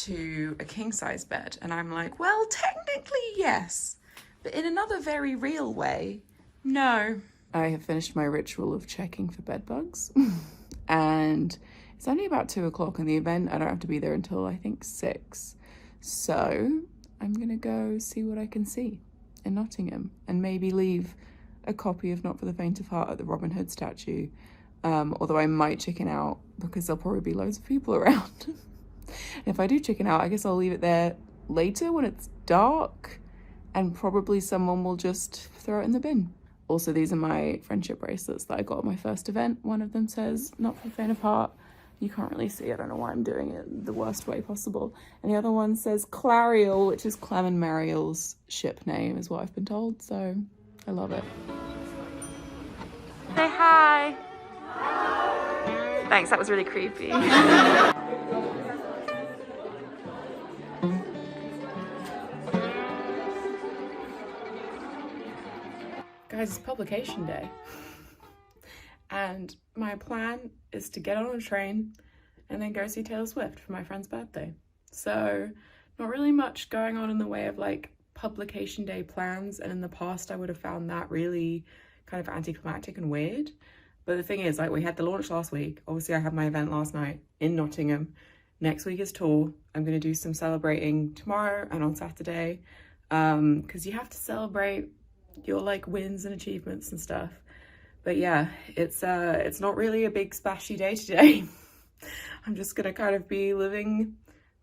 to a king-size bed. And I'm like, well, technically yes, but in another very real way, no. I have finished my ritual of checking for bed bugs and it's only about 2 o'clock in the event. I don't have to be there until I think 6. So I'm gonna go see what I can see in Nottingham and maybe leave a copy of Not for the Faint of Heart at the Robin Hood statue. Although I might chicken out because there'll probably be loads of people around. If I do chicken out, I guess I'll leave it there later when it's dark and probably someone will just throw it in the bin. Also, these are my friendship bracelets that I got at my first event. One of them says, Not for the Faint of Heart. You can't really see, I don't know why I'm doing it the worst way possible. And the other one says Clariel, which is Clem and Mariel's ship name, is what I've been told. So I love it. Say hi. Thanks, that was really creepy. Guys, it's publication day. And my plan is to get on a train and then go see Taylor Swift for my friend's birthday. So not really much going on in the way of like publication day plans. And in the past, I would have found that really kind of anticlimactic and weird. But the thing is, like, we had the launch last week. Obviously, I had my event last night in Nottingham. Next week is tour. I'm going to do some celebrating tomorrow and on Saturday. Because you have to celebrate your like wins and achievements and stuff. But yeah, it's not really a big splashy day today. I'm just gonna kind of be living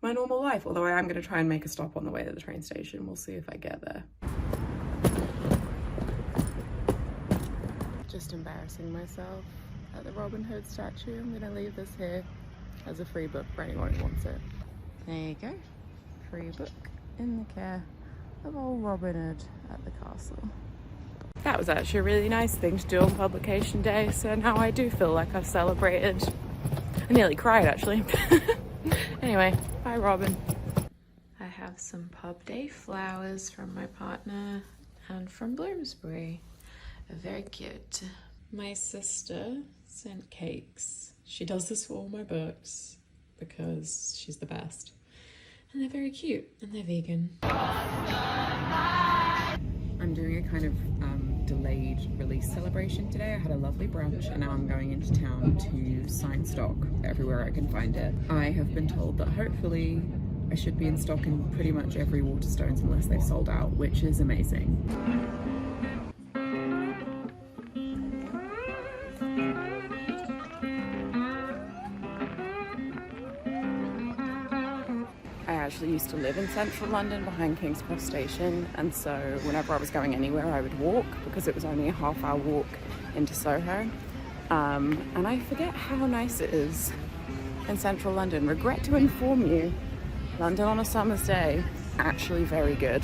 my normal life, although I am gonna try and make a stop on the way to the train station. We'll see if I get there. Just embarrassing myself at the Robin Hood statue. I'm gonna leave this here as a free book for anyone who wants it. There you go, free book in the care of old Robin Hood at the castle. That was actually a really nice thing to do on publication day, so now I do feel like I've celebrated. I nearly cried actually. Anyway, bye Robin. I have some pub day flowers from my partner and from Bloomsbury. They're very cute. My sister sent cakes. She does this for all my books because she's the best. And they're very cute and they're vegan. I'm doing a kind of delayed release celebration today. I had a lovely brunch and now I'm going into town to sign stock everywhere I can find it. I have been told that hopefully I should be in stock in pretty much every Waterstones unless they've sold out, which is amazing. I actually used to live in central London behind King's Cross Station, and so whenever I was going anywhere I would walk because it was only a half-hour walk into Soho. And I forget how nice it is in central London. Regret to inform you, London on a summer's day, actually very good.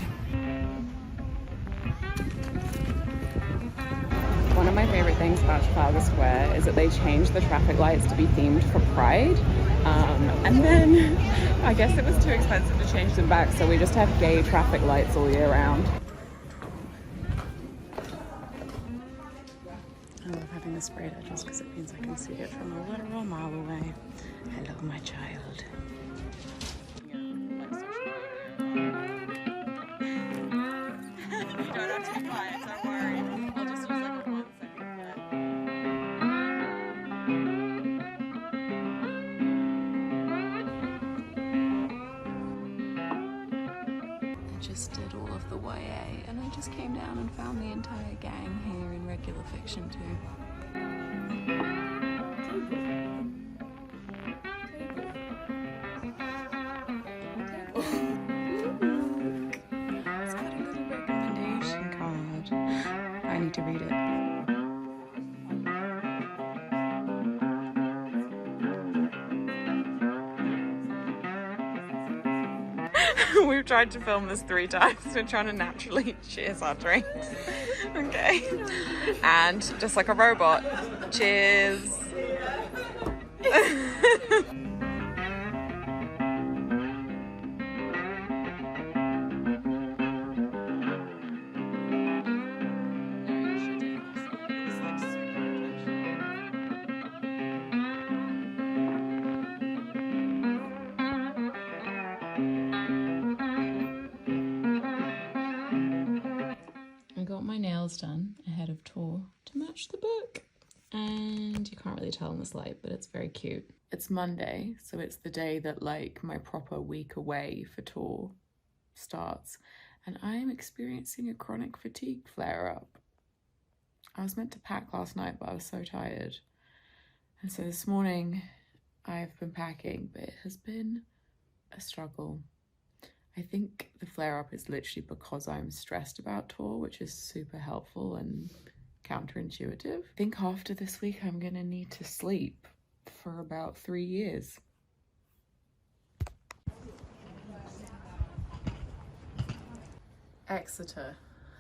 One of my favourite things about Trafalgar Square is that they changed the traffic lights to be themed for Pride. And then I guess it was too expensive to change them back, so we just have gay traffic lights all year round. I love having the sprayed edges because it means I can see it from a literal mile away. Hello, my child. You don't have to be quiet, don't worry. I'll just use like a 1 second clip. I just did all of the YA and I just came down and found the entire gang here in regular fiction too. To read it. We've tried to film this 3 times. We're trying to naturally cheers our drinks. Okay. And just like a robot, cheers. My nails done ahead of tour to match the book, and you can't really tell in this light, but it's very cute. It's Monday, so it's the day that like my proper week away for tour starts, and I am experiencing a chronic fatigue flare-up. I was meant to pack last night, but I was so tired, and so this morning I've been packing, but it has been a struggle. I think the flare-up is literally because I'm stressed about tour, which is super helpful and counterintuitive. I think after this week I'm gonna need to sleep for about 3 years. Exeter,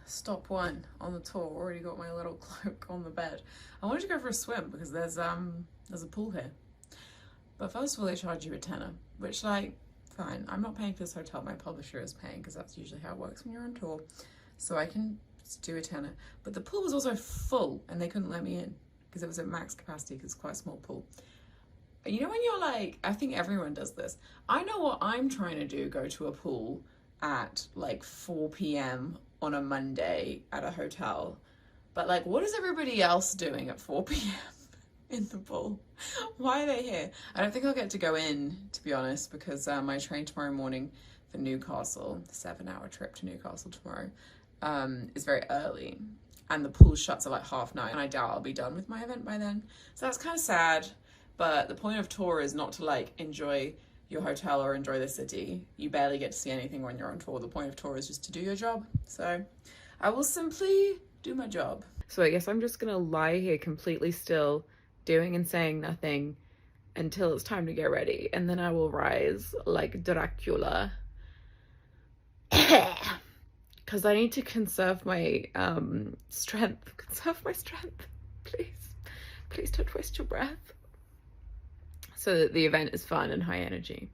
stop 1 on the tour. Already got my little cloak on the bed. I wanted to go for a swim because there's a pool here. But first of all, they charge you a tenner, which like, fine, I'm not paying for this hotel, my publisher is paying because that's usually how it works when you're on tour, so I can just do a tenner. But the pool was also full and they couldn't let me in because it was at max capacity because it's quite a small pool. You know when you're like, I think everyone does this, I know what I'm trying to do, go to a pool at like 4 p.m. on a Monday at a hotel, but like what is everybody else doing at 4 p.m. in the pool? Why are they here? I don't think I'll get to go in, to be honest, because my train tomorrow morning for Newcastle, 7-hour trip to Newcastle tomorrow, is very early, and the pool shuts at like 9:30, and I doubt I'll be done with my event by then. So that's kind of sad, but the point of tour is not to like enjoy your hotel or enjoy the city. You barely get to see anything when you're on tour. The point of tour is just to do your job. So I will simply do my job. So I guess I'm just gonna lie here completely still, doing and saying nothing until it's time to get ready, and then I will rise like Dracula because I need to conserve my strength. Conserve my strength, please don't waste your breath, so that the event is fun and high energy,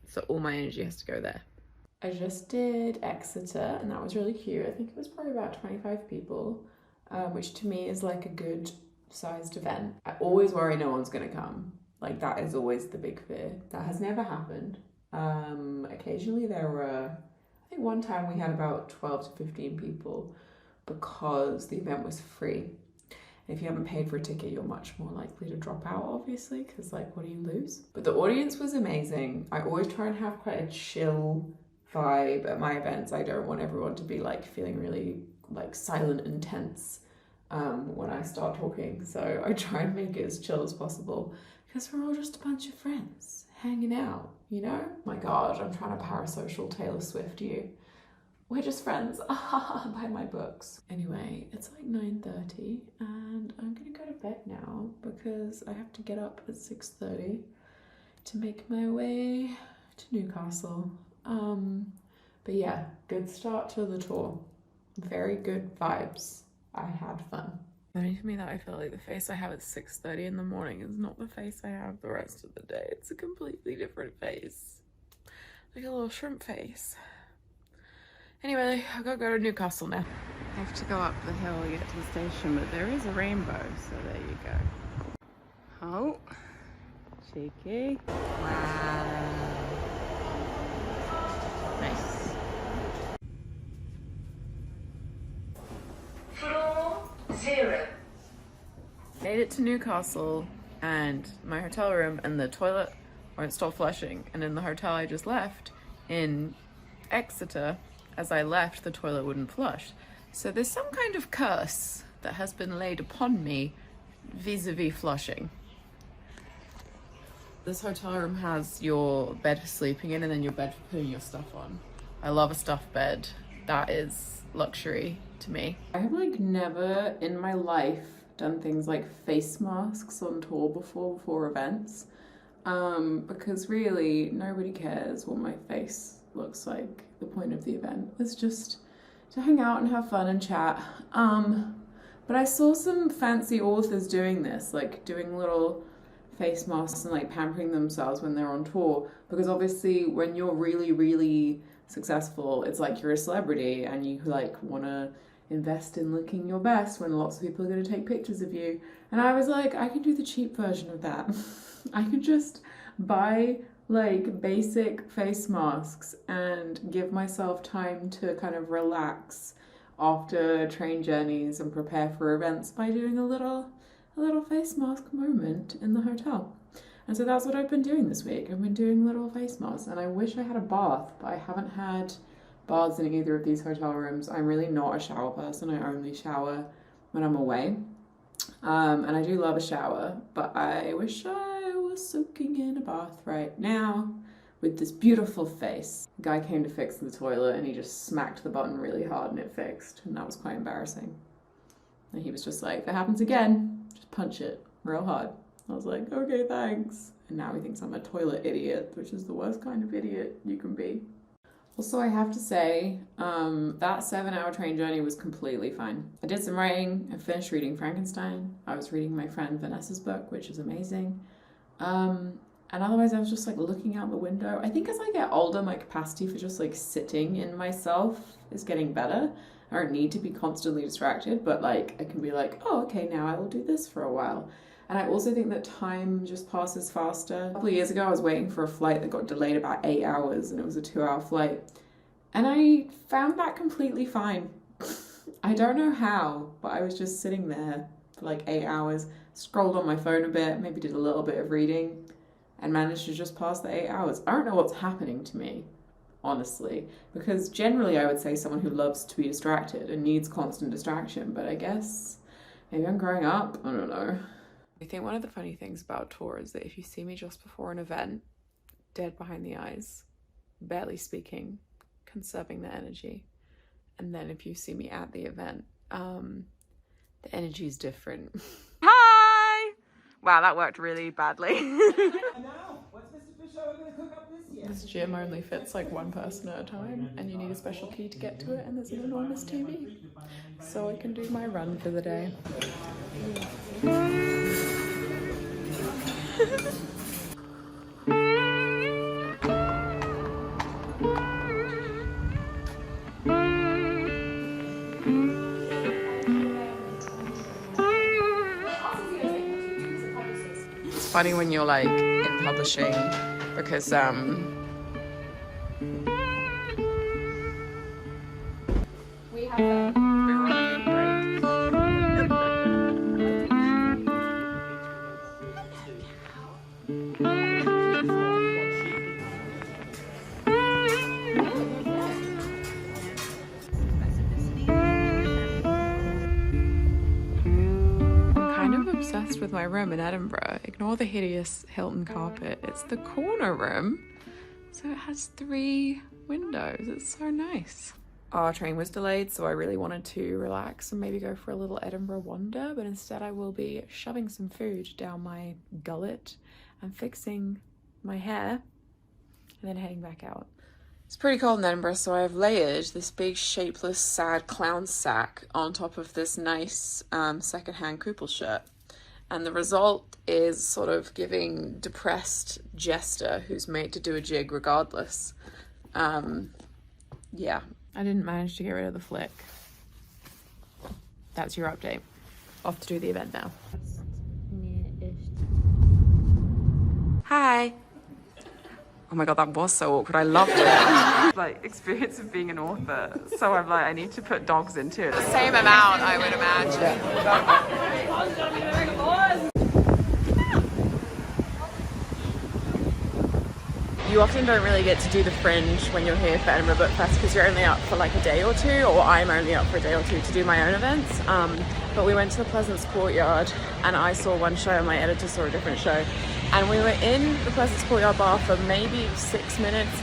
so all my energy has to go there. I just did Exeter and that was really cute. I think it was probably about 25 people, which to me is like a good sized event. I always worry no one's gonna come. Like that is always the big fear. That has never happened. Occasionally there were, I think one time we had about 12 to 15 people, because the event was free. If you haven't paid for a ticket, you're much more likely to drop out, obviously, because like, what do you lose? But the audience was amazing. I always try and have quite a chill vibe at my events. I don't want everyone to be like feeling really like silent and tense when I start talking. So I try and make it as chill as possible because we're all just a bunch of friends hanging out, you know? My God, I'm trying to parasocial Taylor Swift you. We're just friends. Buy my books. Anyway, it's like 9:30 and I'm gonna go to bed now because I have to get up at 6:30 to make my way to Newcastle. But yeah, good start to the tour. Very good vibes. I had fun. Funny to me that I feel like the face I have at 6:30 in the morning is not the face I have the rest of the day. It's a completely different face. Like a little shrimp face. Anyway, I've got to go to Newcastle now. I have to go up the hill to get to the station, but there is a rainbow, so there you go. Oh, cheeky. Wow. Nice. Floor 0. Made it to Newcastle, and my hotel room and the toilet won't stop flushing. And in the hotel I just left in Exeter, as I left, the toilet wouldn't flush. So there's some kind of curse that has been laid upon me vis-a-vis flushing. This hotel room has your bed for sleeping in and then your bed for putting your stuff on. I love a stuffed bed. That is luxury to me. I have like never in my life done things like face masks on tour before events. Because really nobody cares what my face looks like. The point of the event is just to hang out and have fun and chat. But I saw some fancy authors doing this, like doing little face masks and like pampering themselves when they're on tour, because obviously when you're really, really successful, it's like you're a celebrity and you like want to invest in looking your best when lots of people are going to take pictures of you. And I was like, I can do the cheap version of that. I could just buy like basic face masks and give myself time to kind of relax after train journeys and prepare for events by doing a little face mask moment in the hotel. And so that's what I've been doing this week. I've been doing little face masks, and I wish I had a bath, but I haven't had baths in either of these hotel rooms. I'm really not a shower person. I only shower when I'm away. And I do love a shower, but I wish I was soaking in a bath right now with this beautiful face. The guy came to fix the toilet and he just smacked the button really hard and it fixed, and that was quite embarrassing. And he was just like, if it happens again, just punch it real hard. I was like, okay, thanks. And now he thinks I'm a toilet idiot, which is the worst kind of idiot you can be. Also, I have to say, that 7-hour train journey was completely fine. I did some writing, I finished reading Frankenstein. I was reading my friend Vanessa's book, which is amazing. And otherwise I was just like looking out the window. I think as I get older, my capacity for just like sitting in myself is getting better. I don't need to be constantly distracted, but like I can be like, oh, okay, now I will do this for a while. And I also think that time just passes faster. A couple of years ago, I was waiting for a flight that got delayed about 8 hours, and it was a 2-hour flight. And I found that completely fine. I don't know how, but I was just sitting there for like 8 hours, scrolled on my phone a bit, maybe did a little bit of reading, and managed to just pass the 8 hours. I don't know what's happening to me, honestly, because generally I would say someone who loves to be distracted and needs constant distraction, but I guess maybe I'm growing up, I don't know. I think one of the funny things about tour is that if you see me just before an event, dead behind the eyes, barely speaking, conserving the energy, and then if you see me at the event, the energy is different. Hi! Wow, that worked really badly. This gym only fits like one person at a time, and you need a special key to get to it, and there's an enormous TV. So I can do my run for the day. It's funny when you're like in publishing because we have room in Edinburgh. Ignore the hideous Hilton carpet. It's the corner room. So it has 3 windows. It's so nice. Our train was delayed, so I really wanted to relax and maybe go for a little Edinburgh wander, but instead I will be shoving some food down my gullet and fixing my hair and then heading back out. It's pretty cold in Edinburgh, so I've layered this big shapeless sad clown sack on top of this nice secondhand Koopel shirt. And the result is sort of giving depressed jester who's made to do a jig regardless. Yeah. I didn't manage to get rid of the flick. That's your update. Off to do the event now. Hi. Oh my god, that was so awkward. I loved it. Like, experience of being an author. So I'm like, I need to put dogs into it. The same amount, I would imagine. You often don't really get to do the fringe when you're here for Edinburgh Book Fest because you're only up for like a day or two, or I'm only up for a day or two to do my own events. But we went to the Pleasance Courtyard and I saw one show and my editor saw a different show. And we were in the Pleasance Courtyard bar for maybe 6 minutes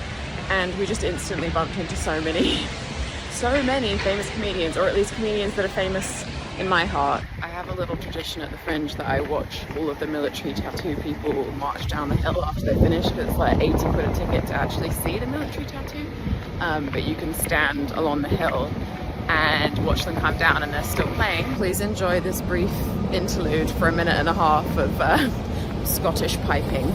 and we just instantly bumped into so many famous comedians, or at least comedians that are famous in my heart. I have a little tradition at the Fringe that I watch all of the military tattoo people march down the hill after they finish, because it's like 80 quid a ticket to actually see the military tattoo. But you can stand along the hill and watch them come down and they're still playing. Please enjoy this brief interlude for a minute and a half of Scottish piping.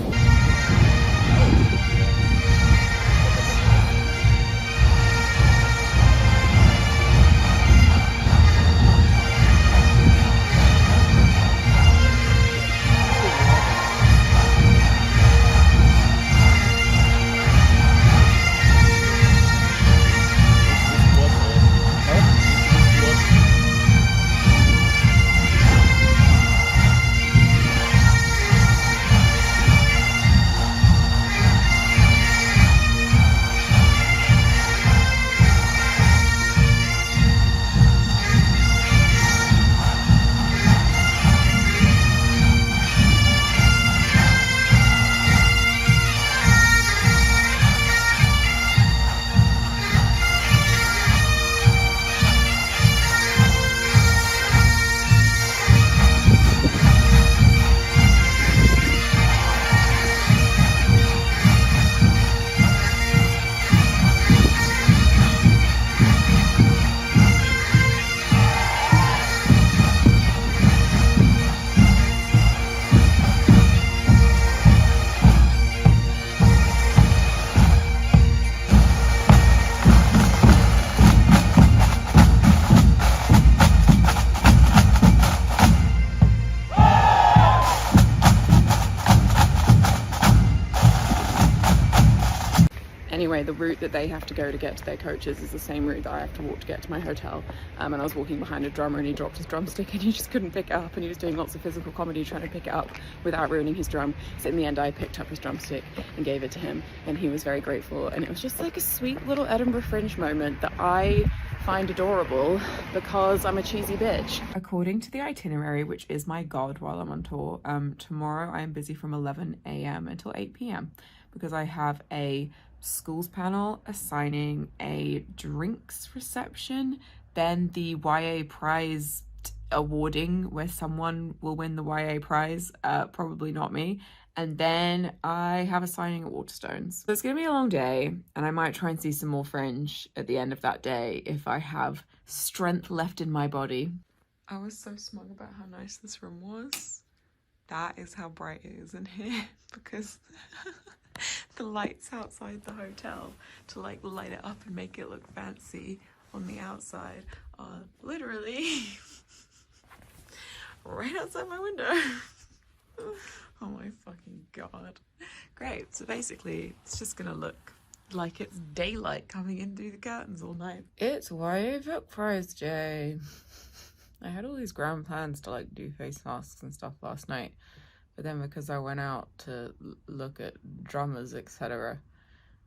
Anyway, the route that they have to go to get to their coaches is the same route that I have to walk to get to my hotel. And I was walking behind a drummer and he dropped his drumstick and he just couldn't pick it up, and he was doing lots of physical comedy trying to pick it up without ruining his drum. So in the end I picked up his drumstick and gave it to him and he was very grateful, and it was just like a sweet little Edinburgh Fringe moment that I find adorable because I'm a cheesy bitch. According to the itinerary, which is my god while I'm on tour, tomorrow I am busy from 11 a.m. until 8 p.m. because I have a schools panel, a signing, a drinks reception, then the YA prize awarding where someone will win the YA prize, probably not me, and then I have a signing at Waterstones. So it's gonna be a long day and I might try and see some more Fringe at the end of that day if I have strength left in my body. I was so smug about how nice this room was. That is how bright it is in here because the lights outside the hotel to like light it up and make it look fancy on the outside are literally right outside my window. Oh my fucking god. Great, so basically it's just gonna look like it's daylight coming in through the curtains all night. It's YA Book Prize Day. I had all these grand plans to like do face masks and stuff last night, but then because I went out to look at drummers, etc.,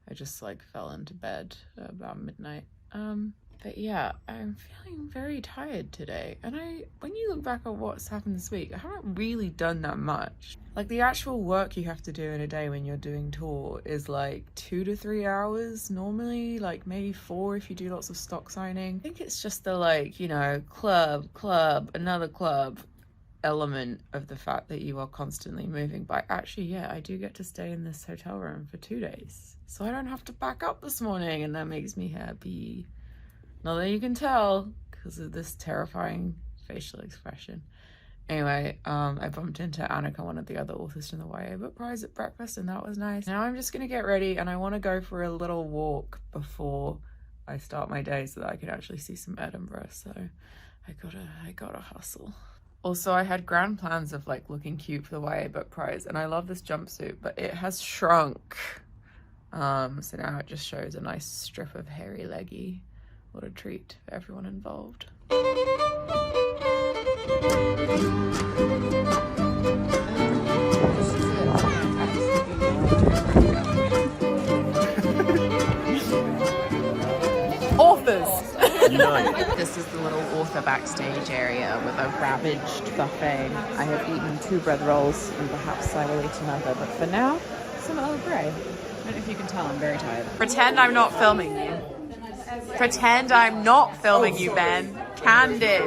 I just like fell into bed about midnight. But yeah, I'm feeling very tired today. And when you look back at what's happened this week, I haven't really done that much. Like the actual work you have to do in a day when you're doing tour is like 2 to 3 hours normally, like maybe 4 if you do lots of stock signing. I think it's just the like, you know, club, another club element of the fact that you are constantly moving. But actually, yeah, I do get to stay in this hotel room for 2 days. So I don't have to pack up this morning, and that makes me happy. Not that you can tell because of this terrifying facial expression. Anyway, I bumped into Annika, one of the other authors from the YA Book Prize, at breakfast, and that was nice. Now I'm just gonna get ready, and I want to go for a little walk before I start my day so that I can actually see some Edinburgh. So I gotta hustle. Also, I had grand plans of like looking cute for the YA Book Prize, and I love this jumpsuit, but it has shrunk. So now it just shows a nice strip of hairy leggy. What a treat for everyone involved. Authors! This is the little author backstage area with a ravaged buffet. I have eaten 2 bread rolls and perhaps I will eat another, but for now, some Earl Grey. I don't know if you can tell, I'm very tired. Pretend I'm not filming you. Pretend I'm not filming you, Ben. Candid.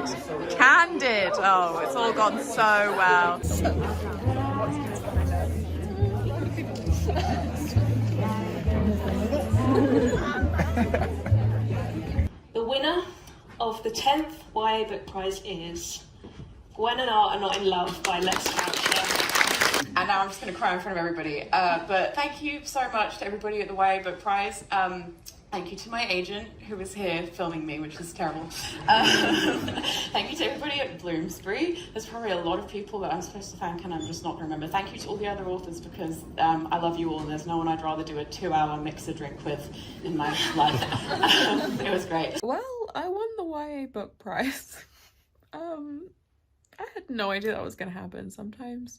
Oh, it's all gone so well. The winner of the 10th YA Book Prize is Gwen and Art Are Not in Love by Lex Croucher. And now I'm just going to cry in front of everybody. But thank you so much to everybody at the YA Book Prize. Thank you to my agent who was here filming me, which was terrible. Thank you to everybody at Bloomsbury. There's probably a lot of people that I'm supposed to thank and I'm just not remember. Thank you to all the other authors because I love you all. There's no one I'd rather do a 2-hour mixer drink with in my life. It was great. Well, I won the YA Book Prize. I had no idea that was going to happen. Sometimes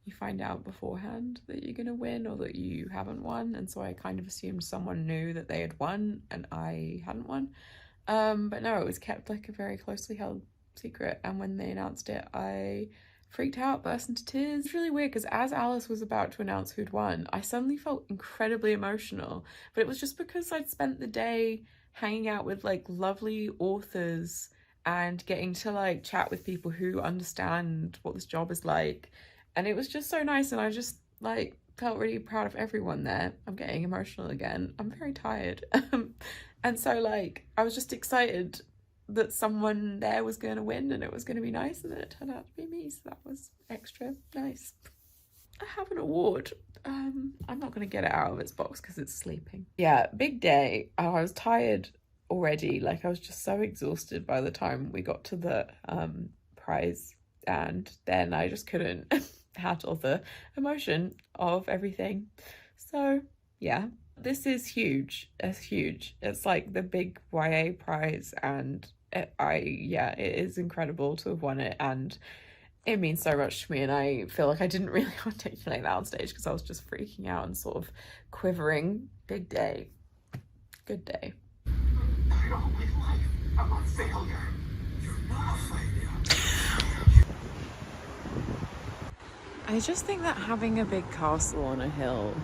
you find out beforehand that you're gonna win or that you haven't won, and so I kind of assumed someone knew that they had won and I hadn't won. But no, it was kept like a very closely held secret, and when they announced it I freaked out, burst into tears. It's really weird because as Alice was about to announce who'd won, I suddenly felt incredibly emotional, but it was just because I'd spent the day hanging out with like lovely authors and getting to like chat with people who understand what this job is like. And it was just so nice, and I just like felt really proud of everyone there. I'm getting emotional again. I'm very tired. And so like I was just excited that someone there was going to win and it was going to be nice, and then it turned out to be me, so that was extra nice. I have an award. I'm not going to get it out of its box because it's sleeping. Yeah, big day. I was tired already. Like I was just so exhausted by the time we got to the prize, and then I just couldn't handle the emotion of everything. So yeah, this is huge. It's huge. It's like the big YA prize, and it is incredible to have won it, and it means so much to me. And I feel like I didn't really articulate that on stage because I was just freaking out and sort of quivering. Big day. Good day. I always life. I'm a failure. You're not a failure. I just think that having a big castle on a hill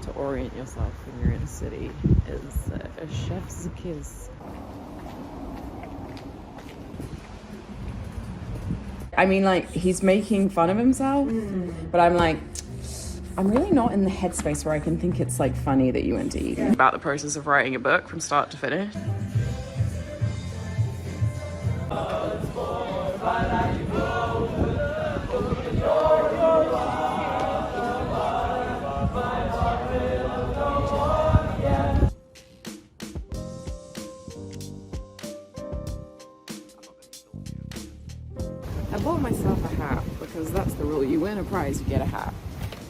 to orient yourself when you're in a city is a chef's kiss. I mean, like, he's making fun of himself, but I'm like, I'm really not in the headspace where I can think it's like funny that you went to eat. About the process of writing a book from start to finish. I bought myself a hat because that's the rule. You win a prize, you get a hat.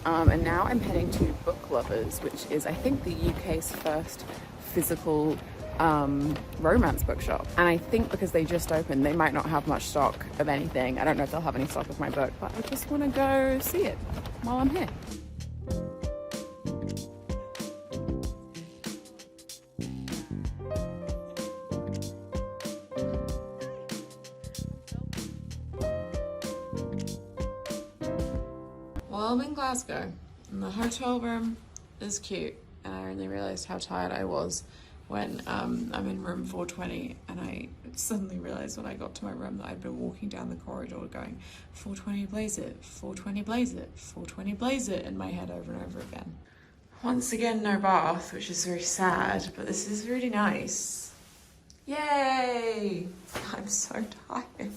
And now I'm heading to Book Lovers, which is, I think, the UK's first physical romance bookshop. And I think because they just opened, they might not have much stock of anything. I don't know if they'll have any stock of my book, but I just want to go see it while I'm here. I'm in Glasgow and the hotel room is cute, and I only realised how tired I was when I'm in room 420, and I suddenly realised when I got to my room that I'd been walking down the corridor going 420 blaze it, 420 blaze it, 420 blaze it in my head over and over again. Once again, no bath, which is very sad, but this is really nice. Yay! I'm so tired.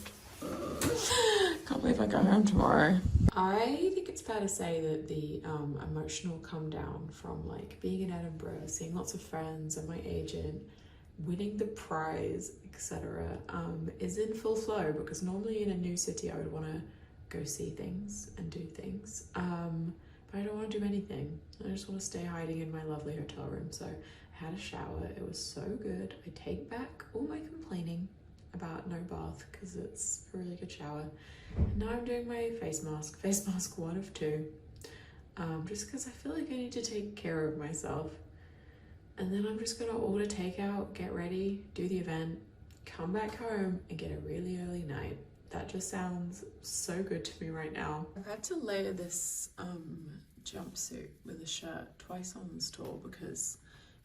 Can't believe I go home tomorrow. I think it's fair to say that the emotional come down from like being in Edinburgh, seeing lots of friends and my agent, winning the prize, etc., is in full flow, because normally in a new city I would want to go see things and do things, but I don't want to do anything. I just want to stay hiding in my lovely hotel room. So I had a shower, it was so good. I take back all my complaining about no bath, because it's a really good shower. And now I'm doing my face mask 1 of 2, just because I feel like I need to take care of myself. And then I'm just gonna order takeout, get ready, do the event, come back home and get a really early night. That just sounds so good to me right now. I've had to layer this jumpsuit with a shirt twice on this tour because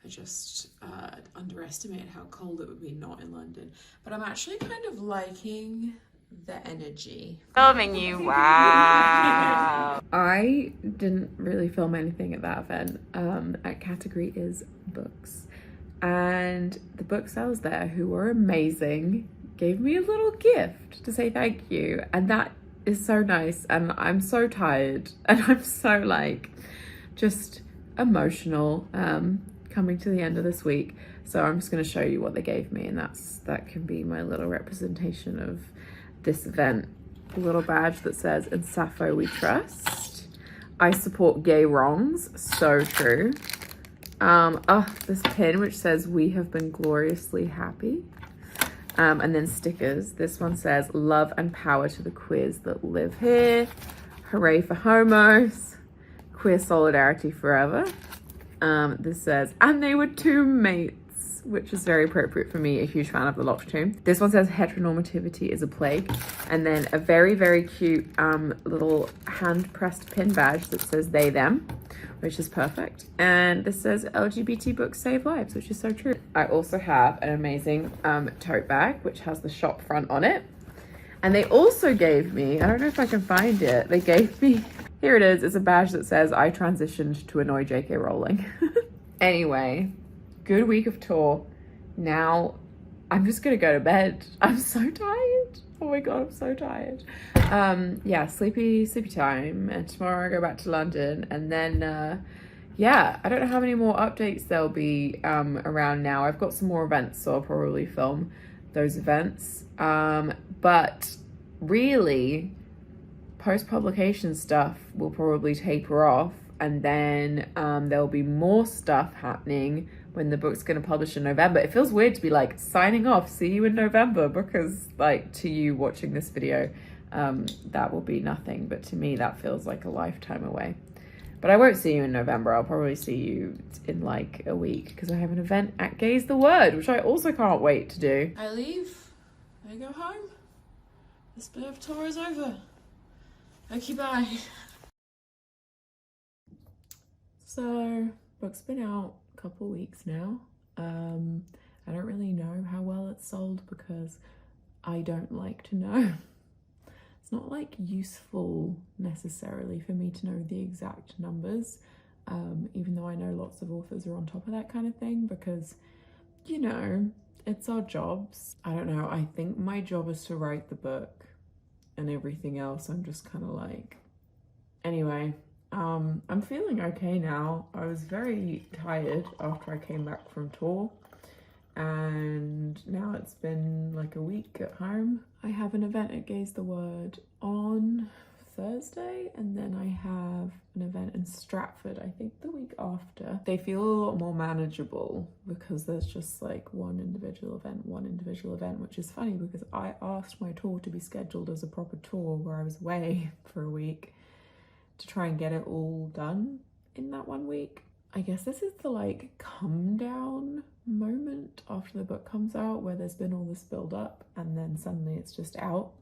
I just underestimated how cold it would be not in London. But I'm actually kind of liking the energy. Filming you, wow. I didn't really film anything at that event. At category is books. And the booksellers there, who were amazing, gave me a little gift to say thank you. And that is so nice. And I'm so tired. And I'm so like, just emotional. Coming to the end of this week, so I'm just going to show you what they gave me, and that can be my little representation of this event. A little badge that says "In Sappho we trust." I support gay wrongs, so true. This pin which says "We have been gloriously happy," and then stickers. This one says "Love and power to the queers that live here," "Hooray for homos," "Queer solidarity forever." This says, "And they were two mates," which is very appropriate for me, a huge fan of the Loch Tomb. This one says, "Heteronormativity is a plague." And then a very, very cute little hand-pressed pin badge that says "They, them," which is perfect. And this says, "LGBT books save lives," which is so true. I also have an amazing tote bag, which has the shop front on it. And they also gave me, I don't know if I can find it, they gave me, here it is, it's a badge that says "I transitioned to annoy J.K. Rowling." Anyway, good week of tour. Now I'm just gonna go to bed. I'm so tired. Oh my god, I'm so tired. Yeah, sleepy time. And tomorrow I go back to London, and then yeah, I don't know how many more updates there'll be around now. I've got some more events, so I'll probably film those events. But really, post-publication stuff will probably taper off, and then there'll be more stuff happening when the book's going to publish in November. It feels weird to be like signing off, see you in November, because like to you watching this video, that will be nothing, but to me that feels like a lifetime away. But I won't see you in November. I'll probably see you in like a week, because I have an event at Gaze the Word, which I also can't wait to do. I leave, I go home. This bit of tour is over. Okay, bye. So, book's been out a couple weeks now. I don't really know how well it's sold because I don't like to know. It's not like useful necessarily for me to know the exact numbers, even though I know lots of authors are on top of that kind of thing, because, you know, it's our jobs. I don't know, I think my job is to write the book, and everything else I'm just kind of like, anyway, I'm feeling okay now. I was very tired after I came back from tour, and now it's been like a week at home. I have an event at Gaze the Word on Thursday, and then I have an event in Stratford, I think the week after. They feel a lot more manageable because there's just like one individual event, which is funny because I asked my tour to be scheduled as a proper tour where I was away for a week to try and get it all done in that 1 week. I guess this is the like come down moment after the book comes out, where there's been all this build up and then suddenly it's just out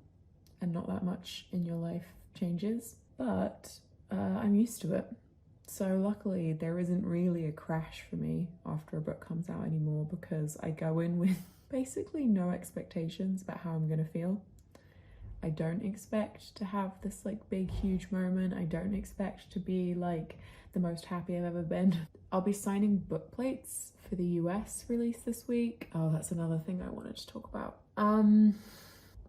and not that much in your life changes. But I'm used to it. So luckily there isn't really a crash for me after a book comes out anymore, because I go in with basically no expectations about how I'm gonna feel. I don't expect to have this like big huge moment. I don't expect to be like the most happy I've ever been. I'll be signing book plates for the US release this week. Oh, that's another thing I wanted to talk about.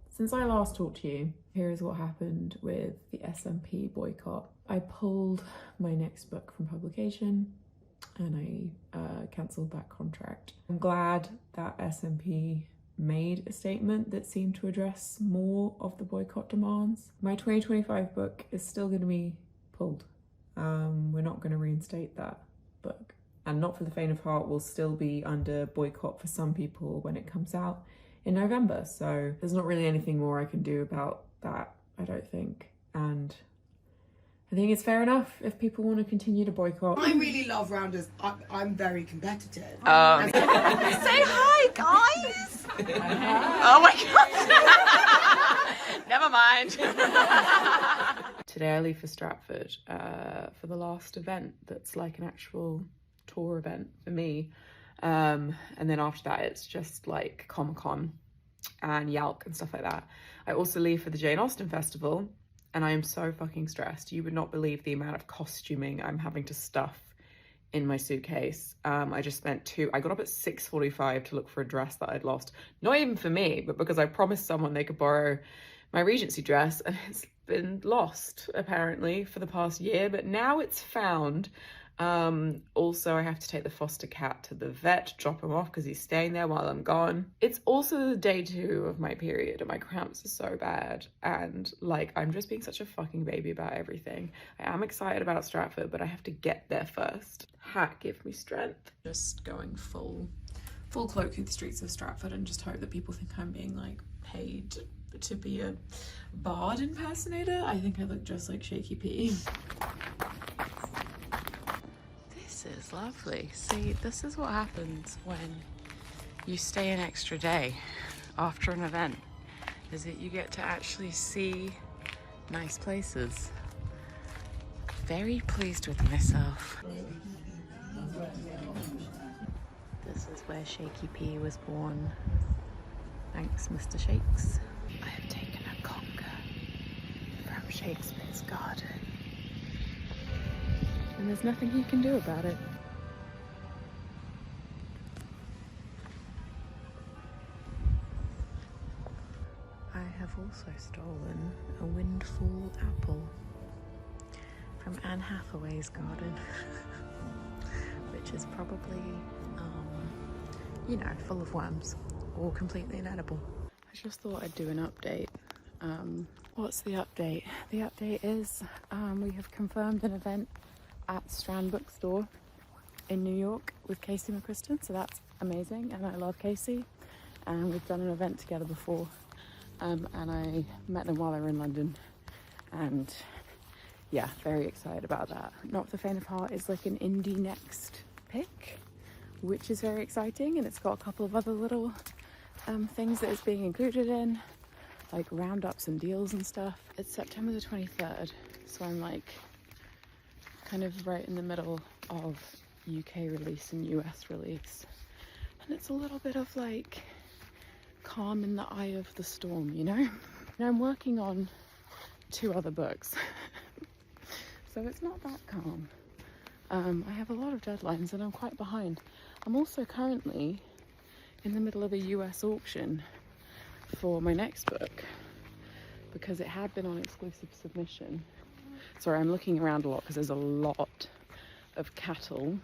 Since I last talked to you, here is what happened with the SMP boycott. I pulled my next book from publication and I cancelled that contract. I'm glad that SMP made a statement that seemed to address more of the boycott demands. My 2025 book is still going to be pulled. We're not going to reinstate that book. And Not for the Faint of Heart will still be under boycott for some people when it comes out in November. So there's not really anything more I can do about that, I don't think. And I think it's fair enough if people want to continue to boycott. I really love rounders. I'm very competitive. Say hi, guys! Oh my god! Never mind. Today I leave for Stratford for the last event that's like an actual tour event for me. And then after that it's just like Comic-Con and Yalc and stuff like that. I also leave for the Jane Austen Festival, and I am so fucking stressed. You would not believe the amount of costuming I'm having to stuff in my suitcase. I just spent I got up at 6:45 to look for a dress that I'd lost. Not even for me, but because I promised someone they could borrow my Regency dress, and it's been lost apparently for the past year, but now it's found. Also I have to take the foster cat to the vet, drop him off because he's staying there while I'm gone. It's also day 2 of my period and my cramps are so bad, and like I'm just being such a fucking baby about everything. I am excited about Stratford, but I have to get there first. Hat, give me strength. Just going full cloak through the streets of Stratford and just hope that people think I'm being like paid to be a bard impersonator. I think I look just like Shaky P. This is lovely. See, this is what happens when you stay an extra day after an event, is that you get to actually see nice places. Very pleased with myself. This is where Shaky P was born. Thanks, Mr. Shakes. I have taken a conker from Shakespeare's garden. And there's nothing he can do about it. I have also stolen a windfall apple from Anne Hathaway's garden, which is probably, you know, full of worms or completely inedible. I just thought I'd do an update. What's the update? The update is we have confirmed an event at Strand Bookstore in New York with Casey McCriston, so that's amazing, and I love Casey, and we've done an event together before, and I met them while they were in London, and yeah, very excited about that. Not for the Faint of Heart is like an indie next pick, which is very exciting, and it's got a couple of other little things that it's being included in, like roundups and deals and stuff. It's September the 23rd, so I'm like kind of right in the middle of UK release and US release, and it's a little bit of like calm in the eye of the storm, you know? And I'm working on 2 other books so it's not that calm. I have a lot of deadlines and I'm quite behind. I'm also currently in the middle of a US auction for my next book because it had been on exclusive submission. Sorry, I'm looking around a lot because there's a lot of cattle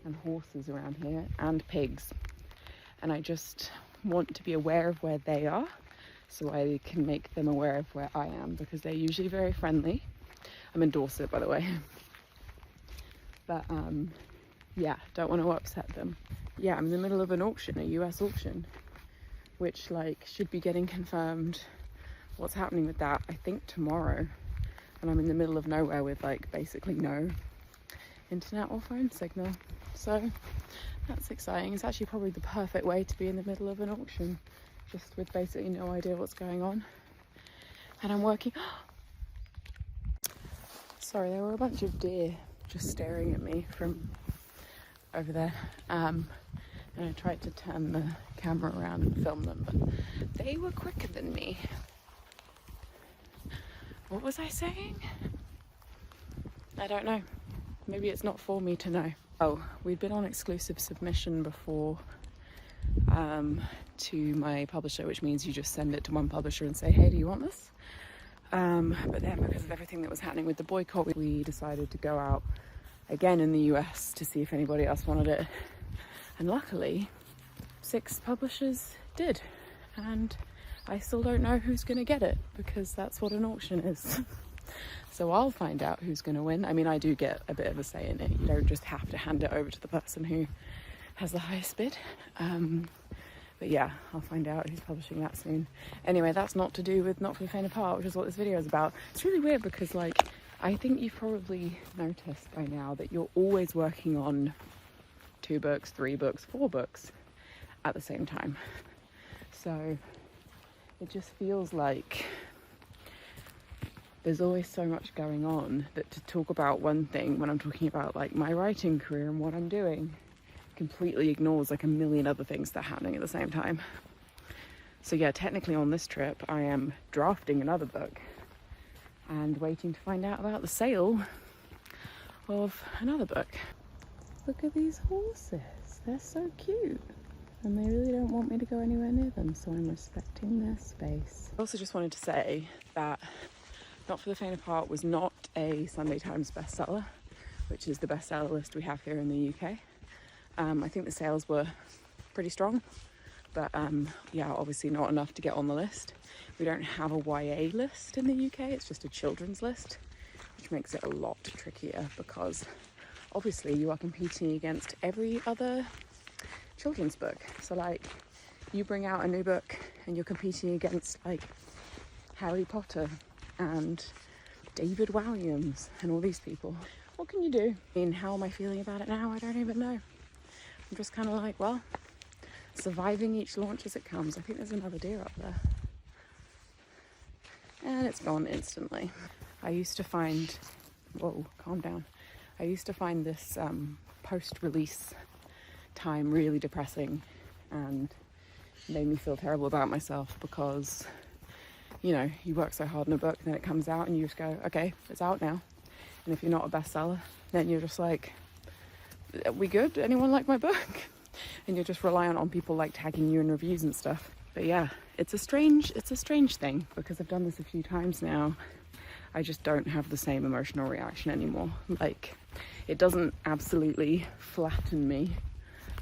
and horses around here and pigs, and I just want to be aware of where they are so I can make them aware of where I am, because they're usually very friendly. I'm in Dorset, by the way. But yeah, don't want to upset them. Yeah, I'm in the middle of an auction, a US auction, which like should be getting confirmed. What's happening with that, I think tomorrow, and I'm in the middle of nowhere with like basically no internet or phone signal, so that's exciting. It's actually probably the perfect way to be in the middle of an auction, just with basically no idea what's going on. And I'm working, Sorry, there were a bunch of deer just staring at me from over there. And I tried to turn the camera around and film them, but they were quicker than me. What was I saying? I don't know. Maybe it's not for me to know. Oh, we'd been on exclusive submission before to my publisher, which means you just send it to one publisher and say, hey, do you want this? But then because of everything that was happening with the boycott, we decided to go out again in the US to see if anybody else wanted it. And luckily, 6 publishers did. And I still don't know who's going to get it, because that's what an auction is. So I'll find out who's going to win. I mean, I do get a bit of a say in it. You don't just have to hand it over to the person who has the highest bid. But yeah, I'll find out who's publishing that soon. Anyway, that's not to do with Not for the Faint of Heart, which is what this video is about. It's really weird because, like, I think you've probably noticed by now that you're always working on 2 books, 3 books, 4 books at the same time. So it just feels like there's always so much going on that to talk about one thing when I'm talking about like my writing career and what I'm doing completely ignores like a million other things that are happening at the same time. So yeah, technically on this trip I am drafting another book and waiting to find out about the sale of another book. Look at these horses, they're so cute. And they really don't want me to go anywhere near them, so I'm respecting their space. I also just wanted to say that Not for the Faint of Heart was not a Sunday Times bestseller, which is the bestseller list we have here in the UK. I think the sales were pretty strong, but yeah, obviously not enough to get on the list. We don't have a YA list in the UK, it's just a children's list, which makes it a lot trickier because obviously you are competing against every other children's book. So like you bring out a new book and you're competing against like Harry Potter and David Walliams and all these people. What can you do? I mean, how am I feeling about it now? I don't even know. I'm just kind of like, well, surviving each launch as it comes. I think there's another deer up there. And it's gone instantly. I used to find, whoa, calm down. I used to find this post-release time really depressing and made me feel terrible about myself because, you know, you work so hard on a book and then it comes out and you just go, okay, it's out now. And if you're not a bestseller, then you're just like, are we good? Anyone like my book? And you're just reliant on people like tagging you in reviews and stuff. But yeah, it's a strange thing because I've done this a few times now. I just don't have the same emotional reaction anymore. Like, it doesn't absolutely flatten me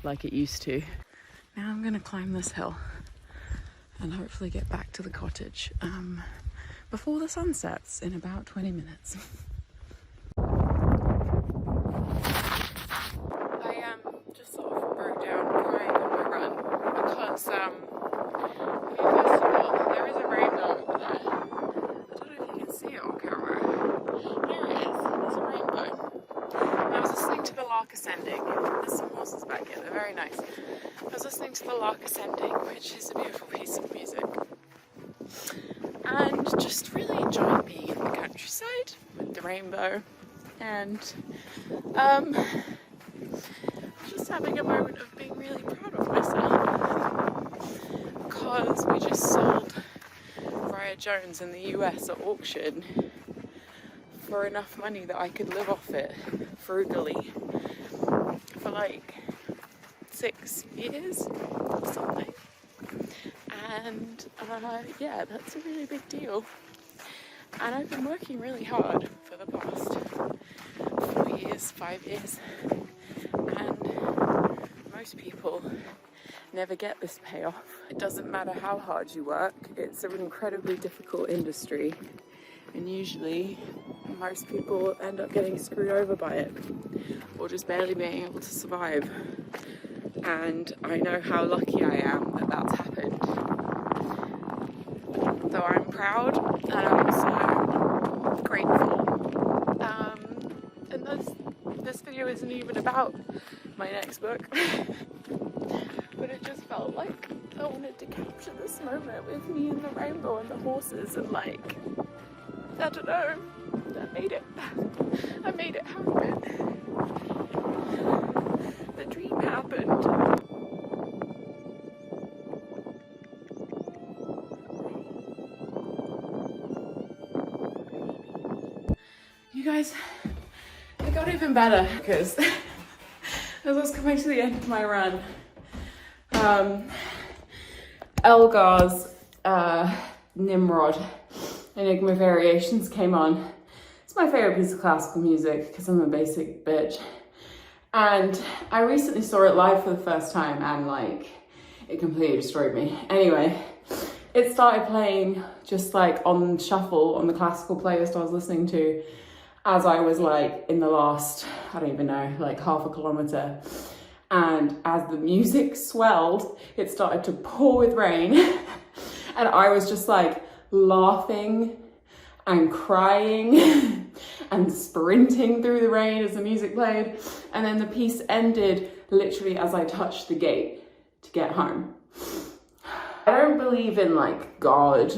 like it used to. Now I'm gonna climb this hill and hopefully get back to the cottage before the sun sets in about 20 minutes. I just sort of broke down crying on my run because I mean, first of all, there is a rainbow over there. I don't know if you can see it on camera. There it is, there's a rainbow. And I was listening to the lark ascending. There's some horses back here, they're very nice. I was listening to the lark ascending, which is a beautiful piece of music. And just really enjoying being in the countryside with the rainbow. And just having a moment of being really proud of myself. Because we just sold Raya Jones in the US at auction for enough money that I could live off it frugally for like 6 years or something. And yeah, that's a really big deal. And I've been working really hard for the past 4 years, 5 years. And most people never get this payoff. It doesn't matter how hard you work, it's an incredibly difficult industry. And usually most people end up getting screwed over by it or just barely being able to survive. And I know how lucky I am that that's happened. Though I'm proud and I'm also grateful. And this video isn't even about my next book. But it just felt like I wanted to capture this moment with me and the rainbow and the horses and like, I don't know, I made it. I made it happen. The dream happened. You guys, it got even better because as I was coming to the end of my run, Elgar's Nimrod Enigma Variations came on. It's my favourite piece of classical music because I'm a basic bitch. And I recently saw it live for the first time and like, it completely destroyed me. Anyway, it started playing just like on shuffle on the classical playlist I was listening to as I was like in the last, I don't even know, like half a kilometre. And as the music swelled, it started to pour with rain. And I was just like laughing and crying and sprinting through the rain as the music played. And then the piece ended literally as I touched the gate to get home. I don't believe in like God,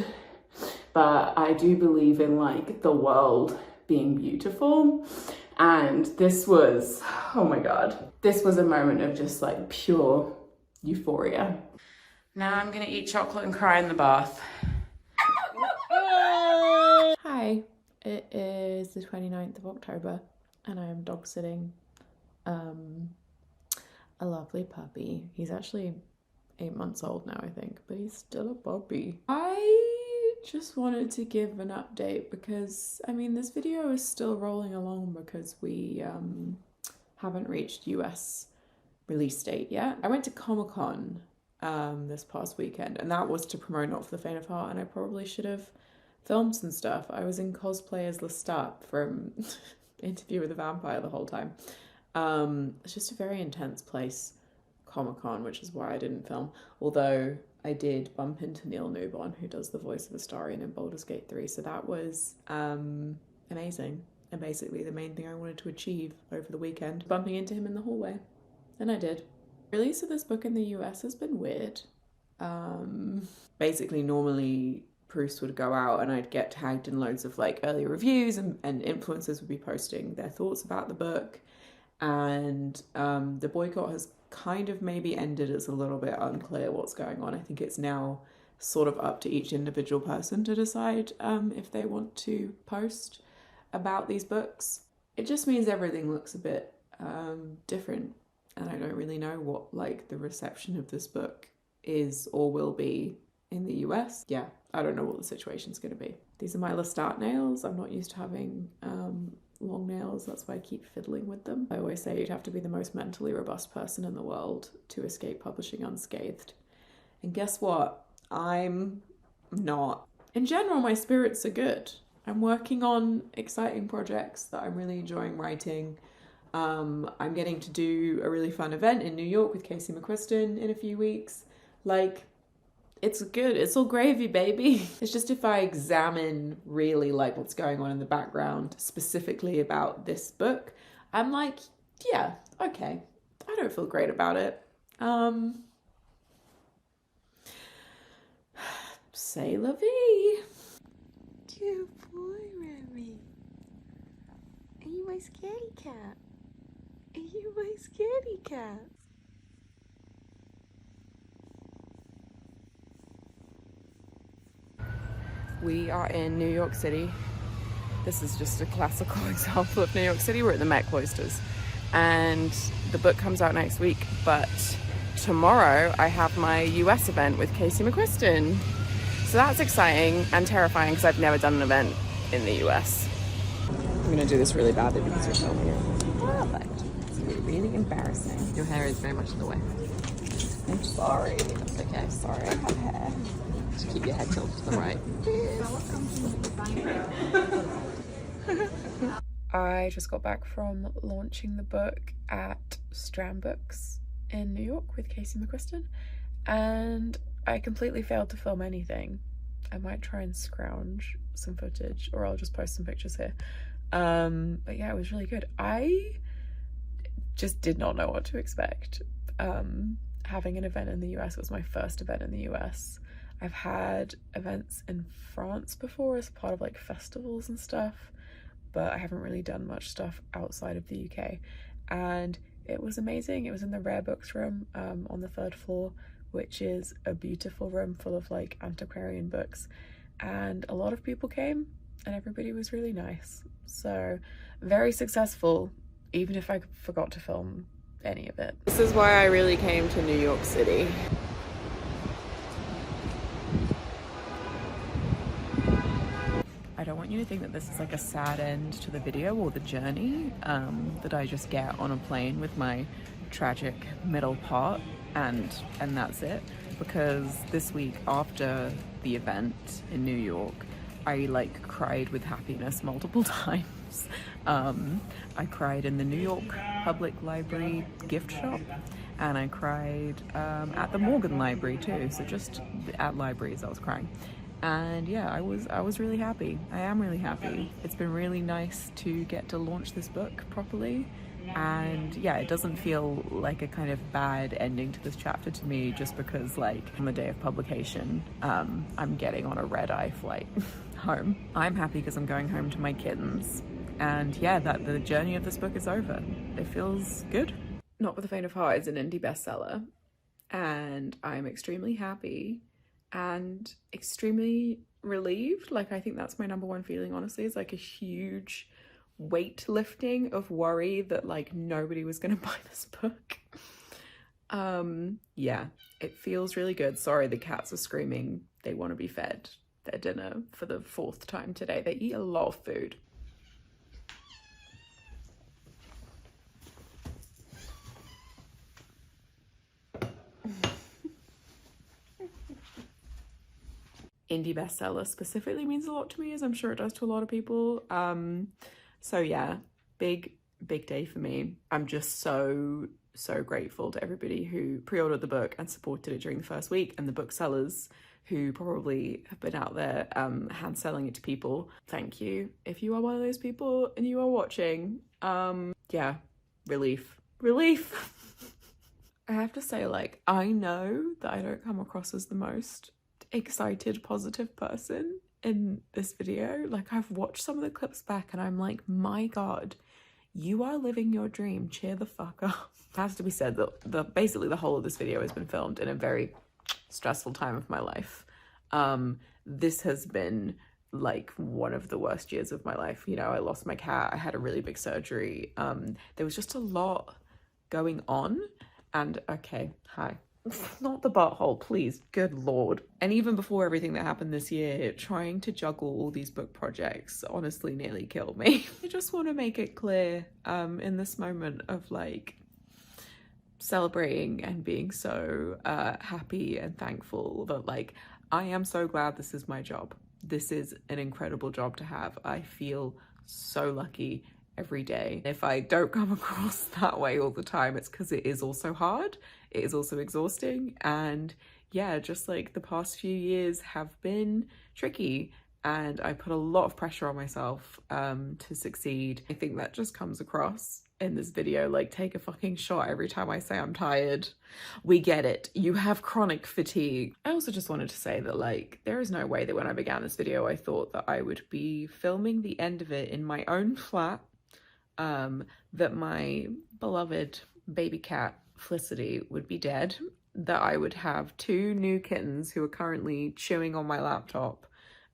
but I do believe in like the world being beautiful. And this was, oh my God, this was a moment of just like pure euphoria. Now I'm gonna eat chocolate and cry in the bath. Hi, it is the 29th of October and I am dog sitting a lovely puppy. He's actually 8 months old now, I think, but he's still a puppy. I just wanted to give an update because, I mean, this video is still rolling along because we haven't reached US release date yet. I went to Comic-Con this past weekend and that was to promote Not for the Faint of Heart, and I probably should have filmed some stuff. I was in cosplay as Lestat from Interview with the Vampire the whole time. It's just a very intense place, Comic-Con, which is why I didn't film. Although I did bump into Neil Newbon, who does the voice of Astarion in Baldur's Gate 3, so that was amazing. And basically the main thing I wanted to achieve over the weekend, bumping into him in the hallway. And I did. Release of this book in the US has been weird. Basically, normally proofs would go out and I'd get tagged in loads of like early reviews and influencers would be posting their thoughts about the book. And the boycott has kind of maybe ended. It's a little bit unclear what's going on. I think it's now sort of up to each individual person to decide if they want to post about these books. It just means everything looks a bit different, and I don't really know what like the reception of this book is or will be in the US. Yeah, I don't know what the situation's going to be. These are my Lestat nails. I'm not used to having long nails, that's why I keep fiddling with them. I always say you'd have to be the most mentally robust person in the world to escape publishing unscathed. And guess what? I'm not. In general, my spirits are good. I'm working on exciting projects that I'm really enjoying writing. I'm getting to do a really fun event in New York with Casey McQuiston in a few weeks. Like, it's good. It's all gravy, baby. It's just if I examine really like what's going on in the background, specifically about this book, I'm like, yeah, okay. I don't feel great about it. C'est la vie. Good boy, Remy. Are you my scaredy cat? Are you my scaredy cat? We are in New York City. This is just a classical example of New York City. We're at the Met Cloisters and the book comes out next week, but tomorrow I have my US event with Casey McQuiston. So that's exciting and terrifying because I've never done an event in the US. I'm gonna do this really badly because you're filming it. Perfect. It's gonna be really embarrassing. Your hair is very much in the way. I'm sorry. That's okay. Sorry, I have hair. Just keep your head tilted to the right. I just got back from launching the book at Strand Books in New York with Casey McQuiston, and I completely failed to film anything. I might try and scrounge some footage, or I'll just post some pictures here. But yeah, it was really good. I just did not know what to expect. Having an event in the US, it was my first event in the US. I've had events in France before as part of like festivals and stuff, but I haven't really done much stuff outside of the UK. And it was amazing. It was in the rare books room on the 3rd floor, which is a beautiful room full of like antiquarian books. And a lot of people came and everybody was really nice. So very successful, even if I forgot to film any of it. This is why I really came to New York City. I don't want you to think that this is like a sad end to the video or the journey that I just get on a plane with my tragic middle part and that's it. Because this week after the event in New York, I like cried with happiness multiple times. I cried in the New York Public Library gift shop, and I cried at the Morgan Library too. So just at libraries I was crying. And yeah, I was really happy. I am really happy. It's been really nice to get to launch this book properly. And yeah, it doesn't feel like a kind of bad ending to this chapter to me just because like on the day of publication, I'm getting on a red-eye flight home. I'm happy because I'm going home to my kittens. And yeah, that the journey of this book is over. It feels good. Not for the Faint of Heart is an indie bestseller. And I'm extremely happy and extremely relieved. Like, I think that's my number one feeling, honestly, is like a huge weight lifting of worry that like nobody was gonna buy this book. Yeah, it feels really good. Sorry, the cats are screaming. They want to be fed their dinner for the 4th time today. They eat a lot of food. Indie bestseller specifically means a lot to me, as I'm sure it does to a lot of people. So yeah, big day for me. I'm just so grateful to everybody who pre-ordered the book and supported it during the first week, and the booksellers who probably have been out there hand selling it to people. Thank you if you are one of those people and you are watching. Yeah, relief. I have to say, like, I know that I don't come across as the most excited, positive person in this video. Like, I've watched some of the clips back and I'm like, my God, you are living your dream. Cheer the fuck up. It has to be said that basically the whole of this video has been filmed in a very stressful time of my life. This has been like one of the worst years of my life. You know, I lost my cat. I had a really big surgery. There was just a lot going on. And okay, hi. Not the butthole, please, good Lord. And even before everything that happened this year, trying to juggle all these book projects honestly nearly killed me. I just want to make it clear in this moment of like celebrating and being so happy and thankful that like I am so glad this is my job. This is an incredible job to have. I feel so lucky every day. If I don't come across that way all the time, it's because it is also hard. It is also exhausting. And yeah, just like the past few years have been tricky, and I put a lot of pressure on myself to succeed. I think that just comes across in this video. Like, take a fucking shot every time I say I'm tired. We get it. You have chronic fatigue. I also just wanted to say that like there is no way that when I began this video I thought that I would be filming the end of it in my own flat, that my beloved baby cat Felicity would be dead, that I would have 2 new kittens who are currently chewing on my laptop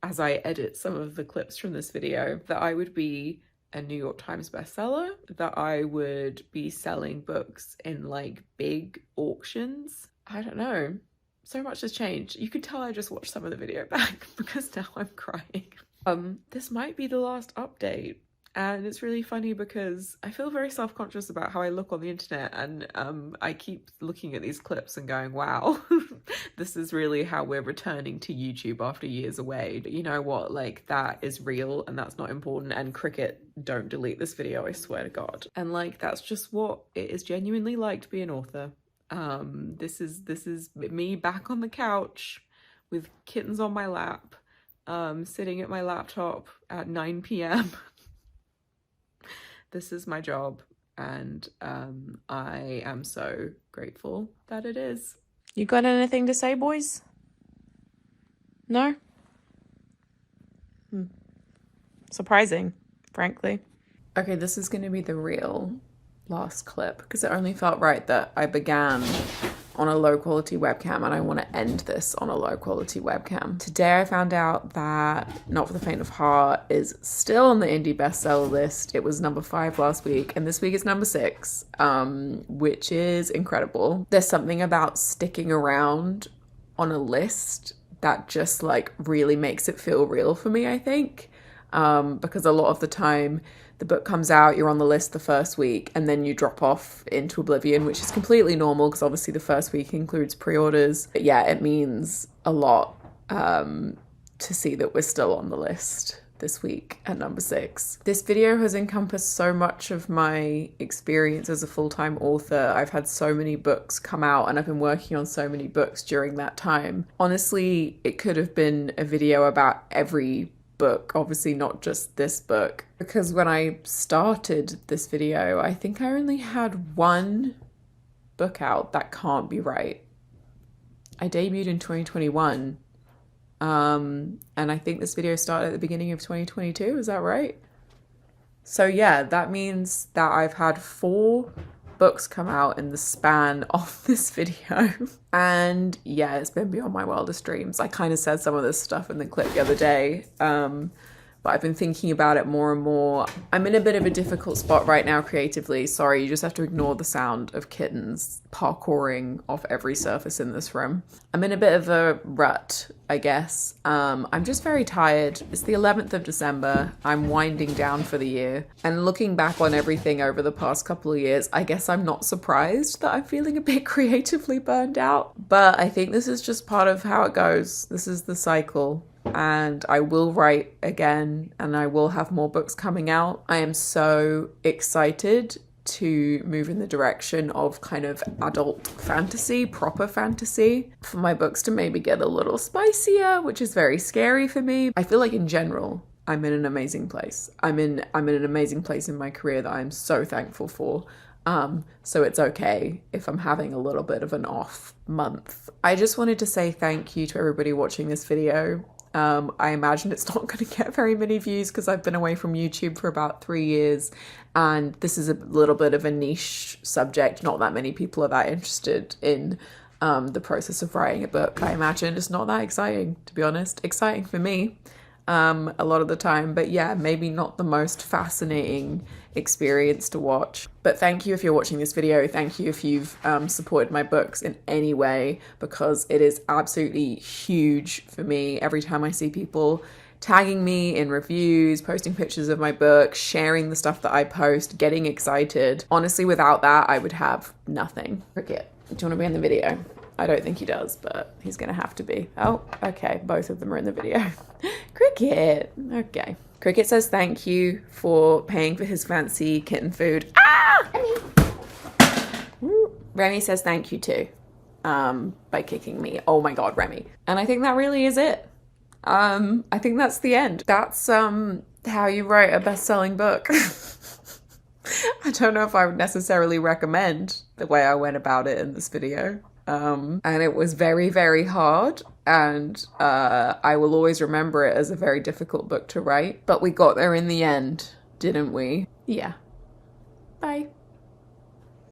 as I edit some of the clips from this video, that I would be a New York Times bestseller, that I would be selling books in like big auctions. I don't know. So much has changed. You can tell I just watched some of the video back because now I'm crying. This might be the last update. And it's really funny because I feel very self-conscious about how I look on the internet, and I keep looking at these clips and going, wow, this is really how we're returning to YouTube after years away. But you know what, like, that is real and that's not important. And cricket, don't delete this video, I swear to God. And like, that's just what it is genuinely like to be an author. This is me back on the couch with kittens on my lap, sitting at my laptop at 9 p.m. This is my job, and I am so grateful that it is. You got anything to say, boys? No? Surprising frankly. Okay, this is going to be the real last clip because it only felt right that I began on a low quality webcam and I want to end this on a low quality webcam. Today I found out that Not for the Faint of Heart is still on the indie bestseller list. It was number 5 last week and this week it's number 6, which is incredible. There's something about sticking around on a list that just like really makes it feel real for me, I think, because a lot of the time the book comes out, you're on the list the first week, and then you drop off into oblivion, which is completely normal because obviously the first week includes pre-orders. But yeah, it means a lot to see that we're still on the list this week at number 6. This video has encompassed so much of my experience as a full-time author. I've had so many books come out and I've been working on so many books during that time. Honestly, it could have been a video about every book, obviously not just this book, because when I started this video I think I only had 1 book out. That can't be right. I debuted in 2021 and I think this video started at the beginning of 2022, is that right? So yeah, that means that I've had 4 books come out in the span of this video. And yeah, it's been beyond my wildest dreams. I kind of said some of this stuff in the clip the other day, but I've been thinking about it more and more. I'm in a bit of a difficult spot right now creatively. Sorry, you just have to ignore the sound of kittens parkouring off every surface in this room. I'm in a bit of a rut, I guess. I'm just very tired. It's the 11th of December. I'm winding down for the year. And looking back on everything over the past couple of years, I guess I'm not surprised that I'm feeling a bit creatively burned out. But I think this is just part of how it goes. This is the cycle. And I will write again and I will have more books coming out. I am so excited to move in the direction of kind of adult fantasy, proper fantasy, for my books to maybe get a little spicier, which is very scary for me. I feel like in general, I'm in an amazing place. I'm in an amazing place in my career that I'm so thankful for. So it's okay if I'm having a little bit of an off month. I just wanted to say thank you to everybody watching this video. I imagine it's not going to get very many views because I've been away from YouTube for about 3 years and this is a little bit of a niche subject. Not that many people are that interested in the process of writing a book. I imagine it's not that exciting, to be honest. Exciting for me a lot of the time, but yeah, maybe not the most fascinating experience to watch. But thank you if you're watching this video. Thank you if you've supported my books in any way, because it is absolutely huge for me every time I see people tagging me in reviews, posting pictures of my book, sharing the stuff that I post, getting excited. Honestly, without that, I would have nothing. Cricket, do you want to be in the video? I don't think he does, but he's gonna have to be. Oh, okay, both of them are in the video. Cricket, okay. Cricket says thank you for paying for his fancy kitten food. Ah! Remy says thank you too, by kicking me. Oh my God, Remy. And I think that really is it. I think that's the end. That's how you write a best-selling book. I don't know if I would necessarily recommend the way I went about it in this video. And it was very, very hard. And I will always remember it as a very difficult book to write. But we got there in the end, didn't we? Yeah. Bye.